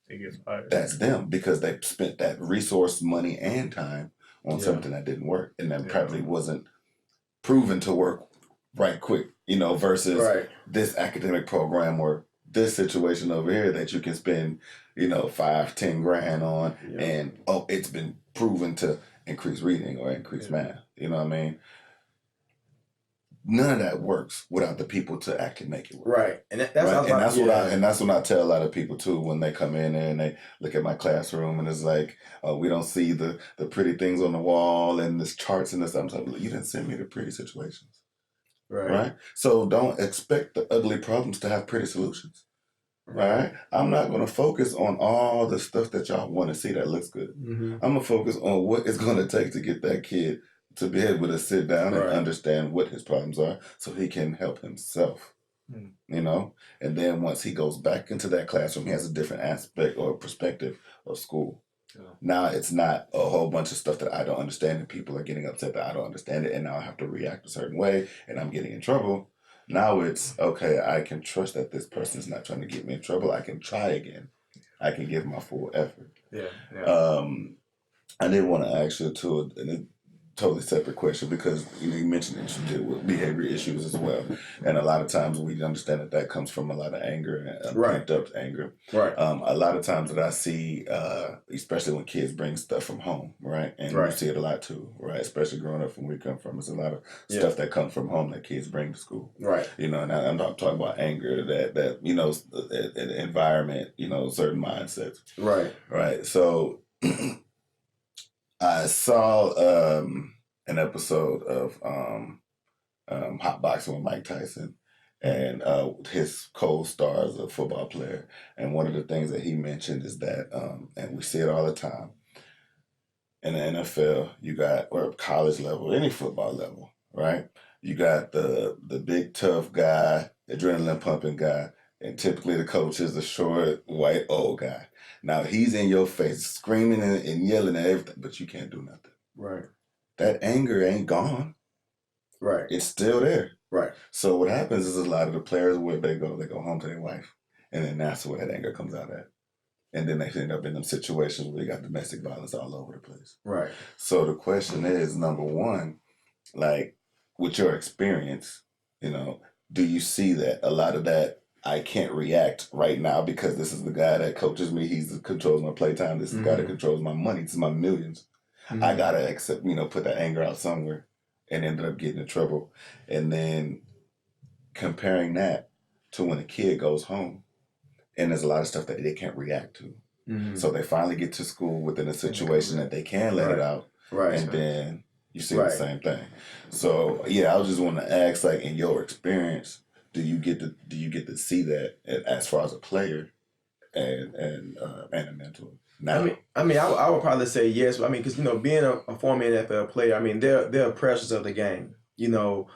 They get fired. that's them, because they spent that resource, money, and time on something that didn't work, and that probably wasn't proven to work right quick, versus this academic program where this situation over here that you can spend, you know, 5-10 grand on, and it's been proven to increase reading or increase math. You know what I mean? None of that works without the people to actually make it work. Right, and that's that's what I tell a lot of people too when they come in there and they look at my classroom and it's like, we don't see the pretty things on the wall and this charts and this. I'm like, you didn't send me the pretty situations, right? So don't expect the ugly problems to have pretty solutions, right? I'm not going to focus on all the stuff that y'all want to see that looks good. I'm gonna focus on what it's going to take to get that kid to be able to sit down and understand what his problems are so he can help himself, you know? And then once he goes back into that classroom, he has a different aspect or perspective of school. Now it's not a whole bunch of stuff that I don't understand and people are getting upset that I don't understand it and now I have to react a certain way and I'm getting in trouble. Now it's, okay, I can trust that this person is not trying to get me in trouble. I can try again. I can give my full effort. I did want to ask you too, totally separate question because you mentioned that you deal with behavior issues as well, and a lot of times we understand that comes from a lot of anger and pent up anger. A lot of times that I see, especially when kids bring stuff from home, right, and you see it a lot too, right, especially growing up from where we come from. There's a lot of stuff that comes from home that kids bring to school, you know, and I'm not talking about anger that you know, the environment, you know, certain mindsets, right. So I saw an episode of Hot Boxing with Mike Tyson, and his co-star is a football player. And one of the things that he mentioned is that, and we see it all the time, in the NFL, you got, or college level, any football level, right? You got the big tough guy, adrenaline pumping guy, and typically the coach is the short, white, old guy. Now he's in your face, screaming and yelling at everything, but you can't do nothing. That anger ain't gone. It's still there. So what happens is a lot of the players, where they go home to their wife, and then that's where that anger comes out at. And then they end up in them situations where they got domestic violence all over the place. So the question is, number one, like, with your experience, you know, do you see that a lot of that, I can't react right now because this is the guy that coaches me. He controls my playtime. This is the guy that controls my money. This is my millions. I gotta accept, you know, put that anger out somewhere, and ended up getting in trouble. And then comparing that to when a kid goes home, and there's a lot of stuff that they can't react to. So they finally get to school within a situation that they can let it out, and then you see the same thing. So yeah, I was just want to ask, like, in your experience, do you get to see that as far as a player and a mentor? Now, I mean, I would probably say yes. I mean, because, you know, being a former NFL player, I mean, there are pressures of the game. You know,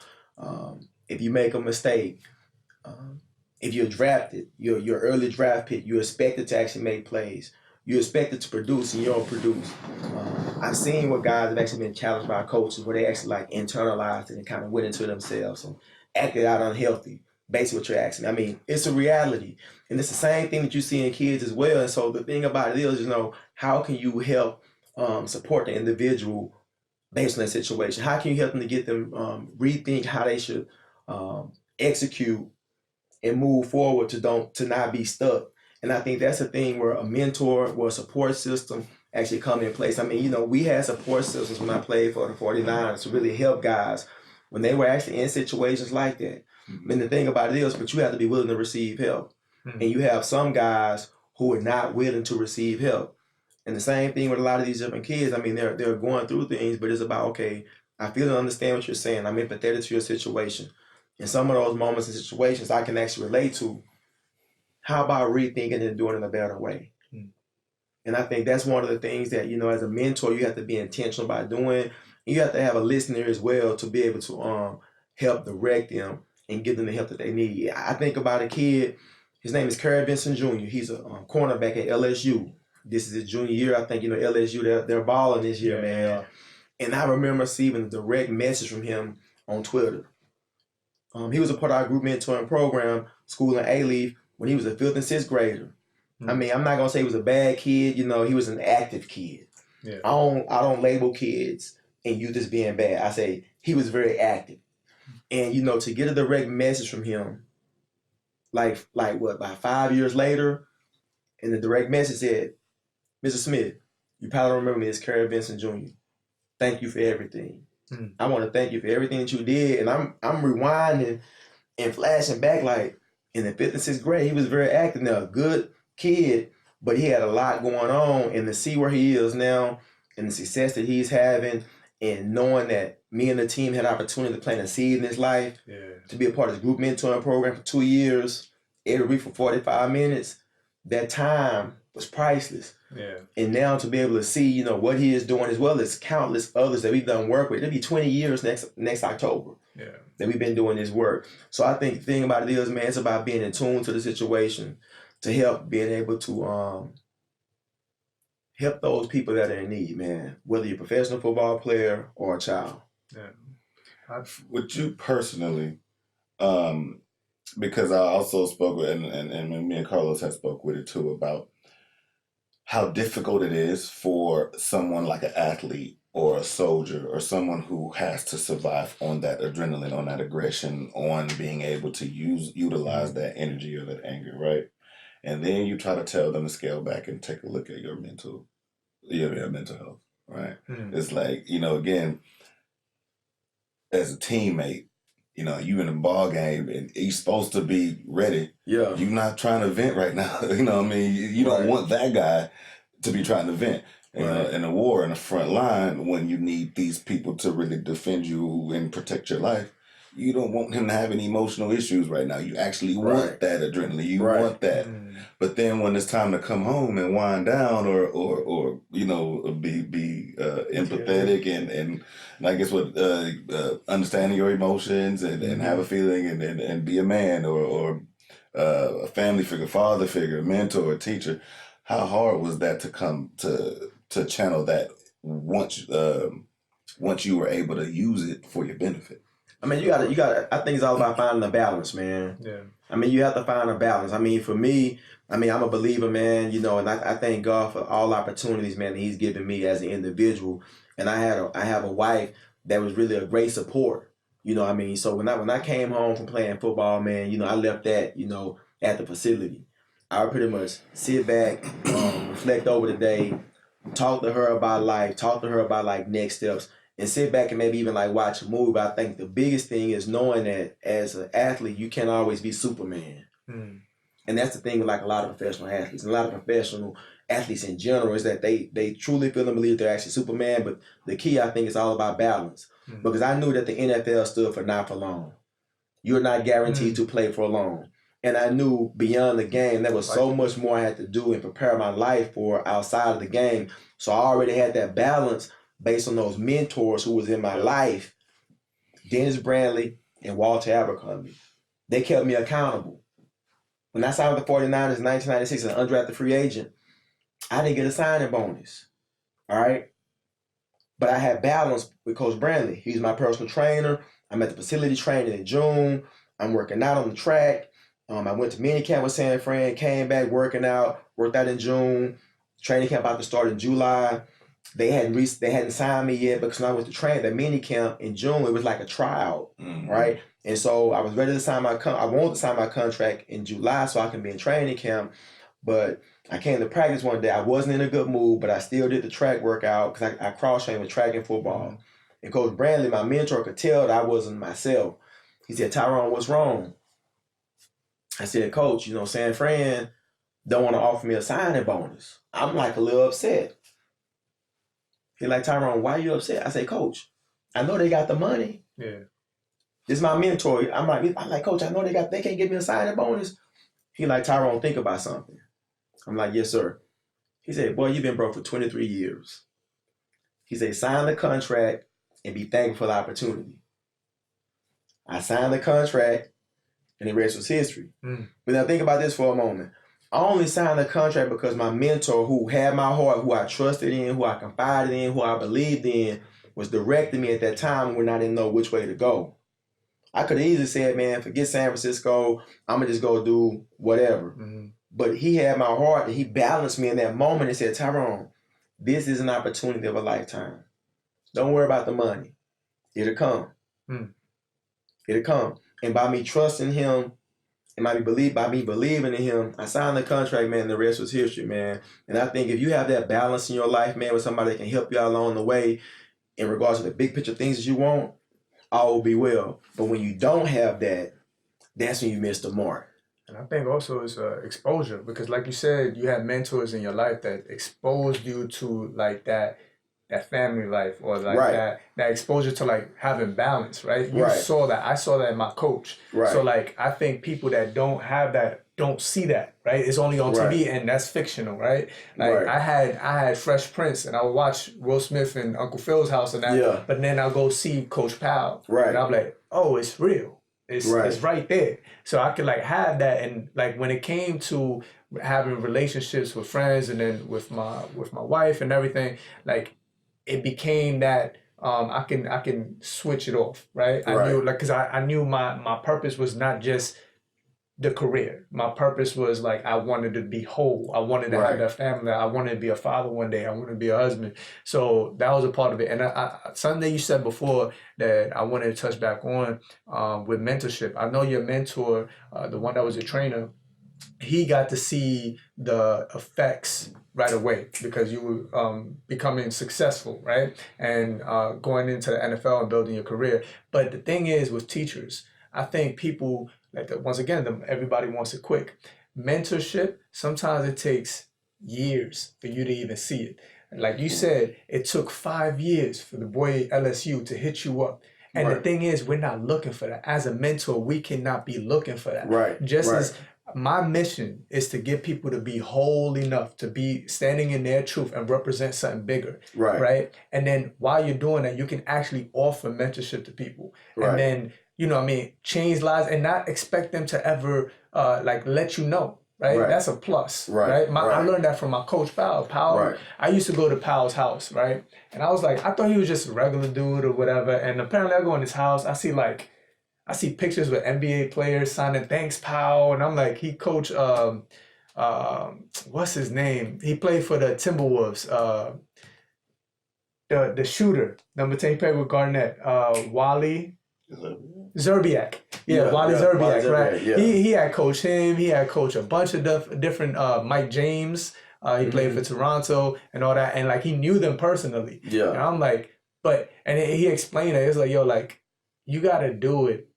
if you make a mistake, if you're drafted, you're early draft pick, you're expected to actually make plays. You're expected to produce, and you don't produce. I've seen where guys have actually been challenged by coaches where they actually like internalized it and kind of went into themselves and acted out unhealthy. Basically what you're asking. I mean, it's a reality. And it's the same thing that you see in kids as well. And so the thing about it is, you know, how can you help support the individual based on that situation? How can you help them to get them rethink how they should execute and move forward to not be stuck? And I think that's a thing where a mentor or a support system actually come in place. I mean, you know, we had support systems when I played for the 49ers to really help guys when they were actually in situations like that. And the thing about it is, but you have to be willing to receive help. And you have some guys who are not willing to receive help. And the same thing with a lot of these different kids. I mean, they're going through things, but it's about, okay, I feel and understand what you're saying. I'm empathetic to your situation. And some of those moments and situations I can actually relate to. How about rethinking and doing it in a better way? And I think that's one of the things that, you know, as a mentor, you have to be intentional about doing. You have to have a listener as well to be able to help direct them and give them the help that they need. I think about a kid, his name is Kerry Benson Jr. He's a cornerback at LSU. This is his junior year. I think, you know, LSU, they're balling this year, man. And I remember receiving a direct message from him on Twitter. He was a part of our group mentoring program, School in A-Leaf, when he was a 5th and 6th grader. I mean, I'm not going to say he was a bad kid. You know, he was an active kid. I don't label kids and youth as being bad. I say he was very active. And, you know, to get a direct message from him like what, about 5 years later, and the direct message said, Mr. Smith, you probably remember me as Kerry Vincent Jr. Thank you for everything. I want to thank you for everything that you did. And I'm rewinding and flashing back, like in the 5th and 6th grade, he was very active now, a good kid, but he had a lot going on. And to see where he is now and the success that he's having, and knowing that me and the team had opportunity to plant a seed in his life, to be a part of his group mentoring program for 2 years, every week for 45 minutes, that time was priceless. Yeah. And now to be able to see, you know, what he is doing, as well as countless others that we've done work with. It'll be 20 years next October that we've been doing this work. So I think the thing about it is, man, it's about being in tune to the situation to help being able to help those people that are in need, man, whether you're a professional football player or a child. Yeah. With you personally, because I also spoke with, and me and Carlos have spoke with it too, about how difficult it is for someone like an athlete or a soldier or someone who has to survive on that adrenaline, on that aggression, on being able to utilize that energy or that anger, right? And then you try to tell them to scale back and take a look at your mental health, right? It's like, you know, again, as a teammate, you know, you in a ball game and you're supposed to be ready. Yeah. You're not trying to vent right now. You know what I mean? You don't want that guy to be trying to vent. You know, in a war, in the front line, when you need these people to really defend you and protect your life, you don't want him to have any emotional issues right now. You actually want that adrenaline. You want that. But then when it's time to come home and wind down, or you know, be empathetic and I guess what understanding your emotions and have a feeling and be a man or a family figure, father figure, mentor, teacher. How hard was that to come to channel that once you were able to use it for your benefit? I mean, you gotta. I think it's all about finding a balance, man. Yeah. I mean, you have to find a balance. I mean, for me, I mean, I'm a believer, man. You know, and I thank God for all opportunities, man, that He's given me as an individual. And I have a wife that was really a great support. You know what I mean? So when I came home from playing football, man, you know, I left that, you know, at the facility. I would pretty much sit back, reflect over the day, talk to her about life, talk to her about like next steps, and sit back and maybe even like watch a movie. But I think the biggest thing is knowing that as an athlete, you can't always be Superman. And that's the thing with like a lot of professional athletes, and a lot of professional athletes in general, is that they truly feel and believe they're actually Superman. But the key, I think, is all about balance. Because I knew that the NFL stood for not for long. You're not guaranteed to play for long. And I knew beyond the game, there was so much more I had to do and prepare my life for outside of the game. So I already had that balance based on those mentors who was in my life, Dennis Brantley and Walter Abercrombie. They kept me accountable. When I signed with the 49ers in 1996 as an undrafted free agent, I didn't get a signing bonus, all right? But I had balance with Coach Brantley. He's my personal trainer. I'm at the facility training in June. I'm working out on the track. I went to minicamp with San Fran, came back working out, worked out in June. Training camp about to start in July. They hadn't signed me yet because when I went to train at minicamp in June, it was like a tryout, right? And so I was ready to sign I wanted to sign my contract in July so I can be in training camp. But I came to practice one day. I wasn't in a good mood, but I still did the track workout because I cross-trained with track and football. And Coach Brantley, my mentor, could tell that I wasn't myself. He said, "Tyrone, what's wrong?" I said, "Coach, you know, San Fran don't want to offer me a signing bonus." I'm like a little upset. He's like, "Tyrone, why are you upset?" I say, "Coach, I know they got the money. Yeah. This is my mentor." I'm like, "Coach, I know they can't give me a signing bonus." He like, "Tyrone, think about something." I'm like, "Yes, sir." He said, "Boy, you've been broke for 23 years. He said, "Sign the contract and be thankful for the opportunity." I signed the contract and the rest was history. But now think about this for a moment. I only signed the contract because my mentor, who had my heart, who I trusted in, who I confided in, who I believed in, was directing me at that time when I didn't know which way to go. I could have easily said, "Man, forget San Francisco. I'm going to just go do whatever." But he had my heart and he balanced me in that moment and said, "Tyrone, this is an opportunity of a lifetime. Don't worry about the money. It'll come. It'll come." And by me trusting him And by me believing in him, I signed the contract, man, and the rest was history, man. And I think if you have that balance in your life, man, with somebody that can help you out along the way in regards to the big picture things that you want, all will be well. But when you don't have that, that's when you miss the mark. And I think also it's exposure, because like you said, you had mentors in your life that exposed you to like that family life, or like Right. that exposure to like having balance, right? You Right. saw that. I saw that in my coach. Right. So like I think people that don't have that don't see that, right? It's only on Right. TV, and that's fictional, right? Like Right. I had Fresh Prince, and I would watch Will Smith and Uncle Phil's house and that, Yeah. but then I'll go see Coach Powell. Right. And I'm like, oh, it's real. It's right there. So I could like have that, and like when it came to having relationships with friends, and then with my wife and everything, like it became that I can switch it off, right? I knew, like, because I knew my purpose was not just the career. My purpose was like I wanted to be whole. I wanted to have that family. I wanted to be a father one day. I wanted to be a husband. So that was a part of it. And something that you said before that I wanted to touch back on with mentorship. I know your mentor, the one that was a trainer, he got to see the effects right away because you were becoming successful, right? And going into the NFL and building your career. But the thing is with teachers, I think people, like once again, everybody wants it quick. Mentorship, sometimes it takes years for you to even see it. Like you said, it took 5 years for the boy at LSU to hit you up. And the thing is, we're not looking for that. As a mentor, we cannot be looking for that. As my mission is to get people to be whole enough to be standing in their truth and represent something bigger. Right. And then while you're doing that, you can actually offer mentorship to people. And then, you know what I mean, change lives and not expect them to ever like let you know. Right? That's a plus. I learned that from my coach, Powell. I used to go to Powell's house, right? And I was like, I thought he was just a regular dude or whatever. And apparently I go in his house, I see pictures with NBA players signing thanks Powell, and I'm like, he coached what's his name? He played for the Timberwolves. The shooter, number 10, he played with Garnett. Wally Zerbiak. Wally Zerbiak, right? Yeah. He had coached him. He had coached a bunch of different Mike James. He played for Toronto and all that, and like he knew them personally. And I'm like, and he explained it. It's like, yo, like you got to do it,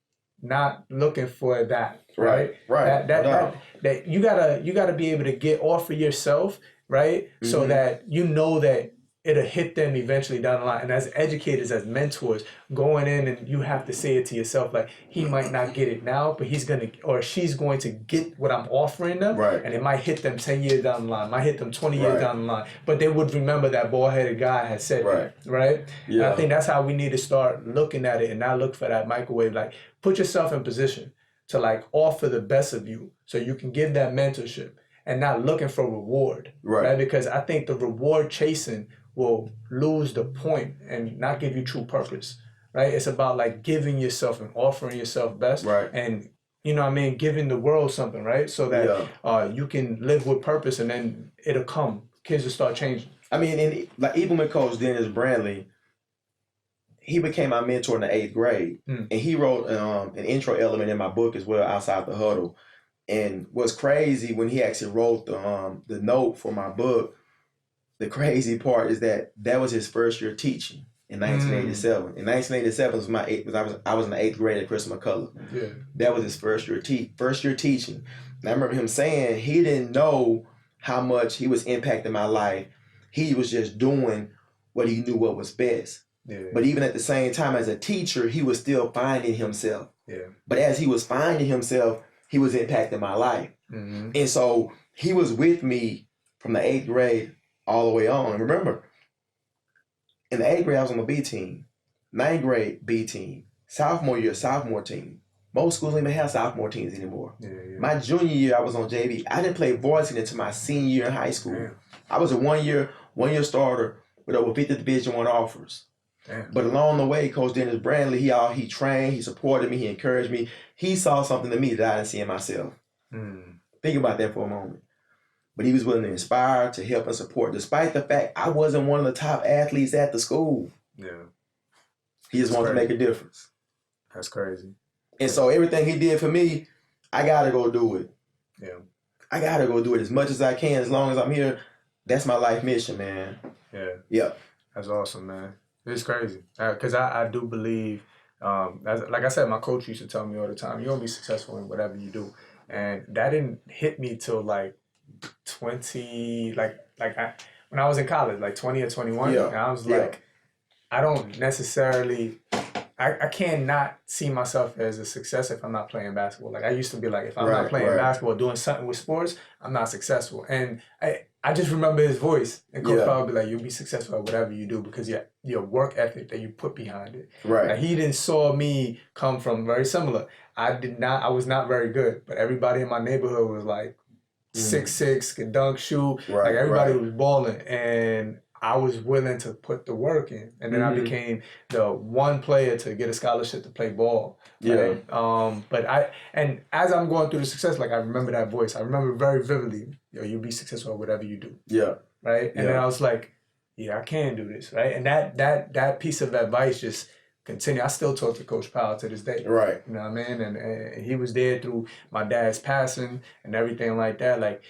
not looking for that, right? That you gotta be able to offer yourself, right? So that you know that it'll hit them eventually down the line. And as educators, as mentors, going in and you have to say it to yourself, like he might not get it now, but he's gonna or she's going to get what I'm offering them, and it might hit them 10 years down the line, might hit them 20 years down the line, but they would remember that bald-headed guy had said that, right? And I think that's how we need to start looking at it and not look for that microwave. Like put yourself in position to like offer the best of you so you can give that mentorship and not looking for reward, right? Because I think the reward chasing will lose the point and not give you true purpose, right? It's about like giving yourself and offering yourself best, and you know what I mean, giving the world something, right? So that you can live with purpose, and then it'll come. Kids will start changing. I mean, and like even with Coach Dennis Brandley, he became my mentor in the 8th grade, and he wrote an intro element in my book as well, Outside the Huddle. And what's crazy when he actually wrote the note for my book, the crazy part is that was his first year teaching in 1987. In 1987 was I was in the 8th grade at Chris McCullough. That was his first year teaching. And I remember him saying he didn't know how much he was impacting my life. He was just doing what he knew what was best. But even at the same time as a teacher, he was still finding himself. But as he was finding himself, he was impacting my life. And so he was with me from the 8th grade all the way on. And remember, in the 8th grade, I was on the B team. 9th grade, B team. Sophomore year, sophomore team. Most schools don't even have sophomore teams anymore. My junior year, I was on JV. I didn't play varsity until my senior year in high school. I was a one-year starter with over 50 Division I offers. But along the way, Coach Dennis Brandley, he trained, he supported me, he encouraged me. He saw something in me that I didn't see in myself. Think about that for a moment. But he was willing to inspire, to help and support, despite the fact I wasn't one of the top athletes at the school. He just wanted to make a difference. That's crazy. And so everything he did for me, I gotta go do it. Yeah. I gotta go do it as much as I can, as long as I'm here. That's my life mission, man. Yeah. Yeah. That's awesome, man. It's crazy. Because I do believe, like I said, my coach used to tell me all the time, you're going to be successful in whatever you do. And that didn't hit me till like 20, when I was in college, like 20 or 21. Yeah. And I was like, I don't necessarily, I cannot see myself as a success if I'm not playing basketball. Like I used to be like, if I'm not playing basketball, doing something with sports, I'm not successful. And I just remember his voice, and Coach Powell would be like, you'll be successful at whatever you do because your work ethic that you put behind it. Right. Like, he didn't saw me come from very similar. I was not very good, but everybody in my neighborhood was like 6'6", could dunk, shoot. Right, like everybody was balling, and I was willing to put the work in, and then I became the one player to get a scholarship to play ball. Right? But as I'm going through the success, like I remember that voice. I remember very vividly. You'll be successful at whatever you do. Yeah. Right. And then I was like, I can do this. Right. And that piece of advice just continued. I still talk to Coach Powell to this day. Right. You know what I mean? And he was there through my dad's passing and everything like that. Like,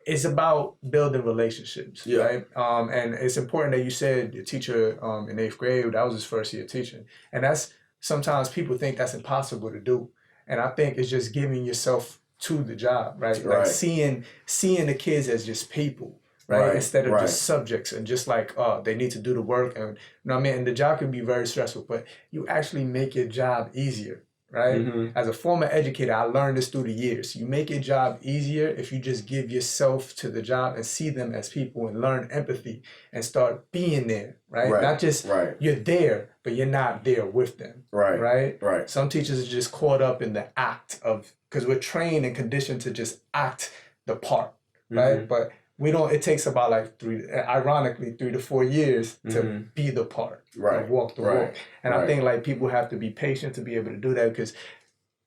it's about building relationships, right? And it's important that you said your teacher in 8th grade, that was his first year teaching. And that's, sometimes people think that's impossible to do. And I think it's just giving yourself to the job, right? Like seeing the kids as just people, right? Instead of just subjects and just like, they need to do the work. And, you know what I mean? And the job can be very stressful, but you actually make your job easier. Right? As a former educator, I learned this through the years. You make your job easier if you just give yourself to the job and see them as people and learn empathy and start being there, right? Not just you're there, but you're not there with them, right? Some teachers are just caught up in the act of, because we're trained and conditioned to just act the part, right? But we don't, it takes about like 3 to 4 years to be the part, walk the walk. And I think like people have to be patient to be able to do that, because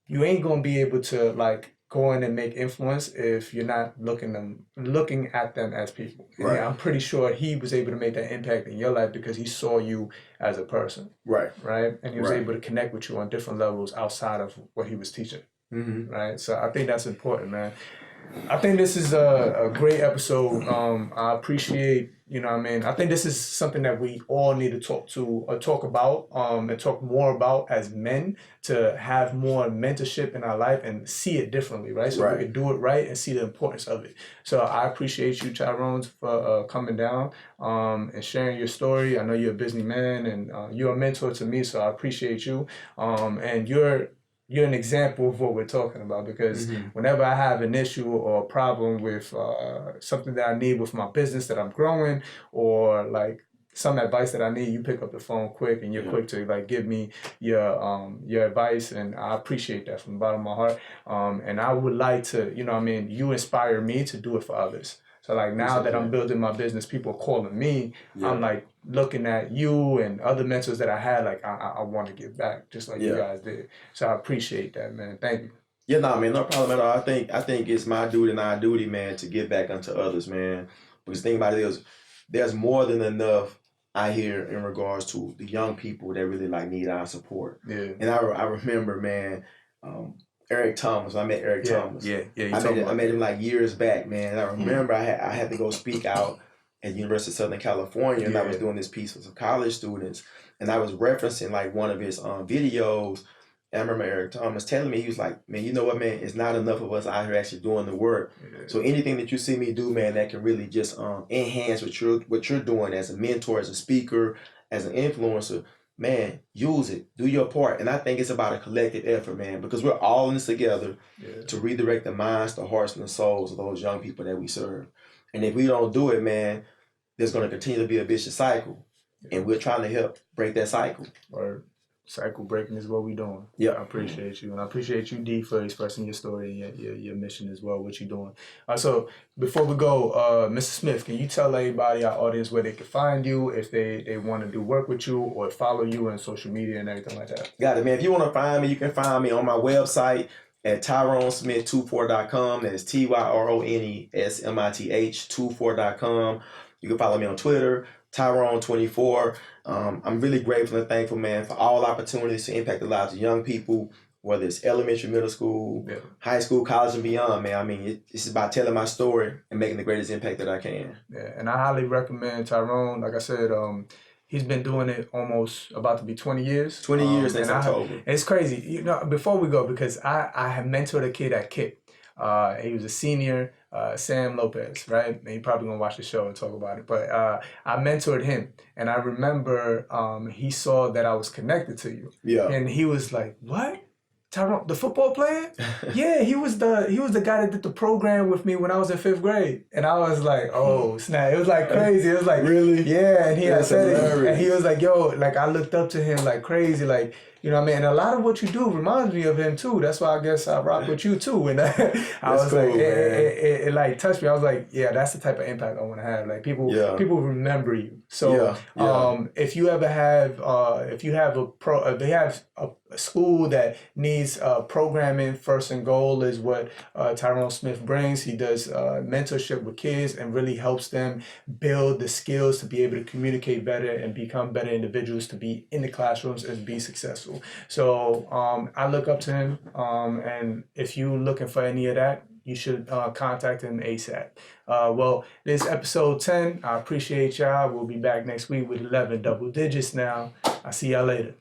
you ain't going to be able to like go in and make influence if you're not looking at them as people. And I'm pretty sure he was able to make that impact in your life because he saw you as a person. Right. And he was able to connect with you on different levels outside of what he was teaching. Right. So I think that's important, man. I think this is a great episode. I appreciate, you know what I mean? I think this is something that we all need to talk about and talk more about as men, to have more mentorship in our life and see it differently, right? So we can do it right and see the importance of it. So I appreciate you, Tyrone, for coming down and sharing your story. I know you're a busy man and you're a mentor to me, so I appreciate you. And you're an example of what we're talking about, because whenever I have an issue or a problem with something that I need with my business that I'm growing, or like some advice that I need, you pick up the phone quick and you're quick to like give me your advice, and I appreciate that from the bottom of my heart. And I would like to, you know what I mean, you inspire me to do it for others. So like now that I'm building my business, people are calling me. I'm like looking at you and other mentors that I had, like I want to give back just like you guys did. So I appreciate that, man. Thank you. Yeah, no, man, no problem at all. I think it's my duty and our duty, man, to give back unto others, man. Because the thing about it is, there's more than enough out here in regards to the young people that really like need our support. And I remember, man, Eric Thomas. I met Eric Thomas. I met him like years back, man. And I remember I had to go speak out at the University of Southern California, and I was doing this piece with some college students, and I was referencing like one of his videos. And I remember Eric Thomas telling me, he was like, man, you know what, man, it's not enough of us out here actually doing the work. So anything that you see me do, man, that can really just enhance what you're doing as a mentor, as a speaker, as an influencer, man, use it, do your part. And I think it's about a collective effort, man, because we're all in this together to redirect the minds, the hearts, and the souls of those young people that we serve. And if we don't do it, man, there's going to continue to be a vicious cycle. And we're trying to help break that cycle. Or cycle breaking is what we're doing. I appreciate you. And I appreciate you, D, for expressing your story and your mission as well, what you're doing. So before we go, Mr. Smith, can you tell everybody, our audience, where they can find you if they want to do work with you or follow you on social media and everything like that? Got it, man. If you want to find me, you can find me on my website at TyroneSmith24.com. That is TYRONESMITH24.com. You can follow me on Twitter, Tyrone24. I'm really grateful and thankful, man, for all opportunities to impact the lives of young people whether it's elementary, middle school, Yeah. high school, college, and beyond, man. I mean, it's about telling my story and making the greatest impact that I can. Yeah, and I highly recommend Tyrone. Like I said, he's been doing it almost about to be 20 years. 20 years next October. It's crazy. You know, before we go, because I have mentored a kid at KIT. He was a senior, Sam Lopez, right? And he probably gonna watch the show and talk about it. But I mentored him, and I remember he saw that I was connected to you, Yeah. and he was like, "What? Tyrone, the football player? Yeah, he was the guy that did the program with me when I was in 5th grade." And I was like, "Oh snap!" It was like crazy. It was like, Really? Yeah. And he had That's said it, hilarious. and he was like, "Yo, like I looked up to him like crazy, like." You know what I mean? And a lot of what you do reminds me of him too. That's why I guess I rock with you too. And I was cool, like, man. it like touched me. I was like, yeah, that's the type of impact I want to have. Like people remember you. So if you ever have, if they have a school that needs programming, first and goal is what Tyrone Smith brings. He does mentorship with kids and really helps them build the skills to be able to communicate better and become better individuals to be in the classrooms and be successful. So I look up to him, and if you're looking for any of that, you should contact him ASAP. Well, this is episode 10. I appreciate y'all. We'll be back next week with 11 double digits now. I'll see y'all later.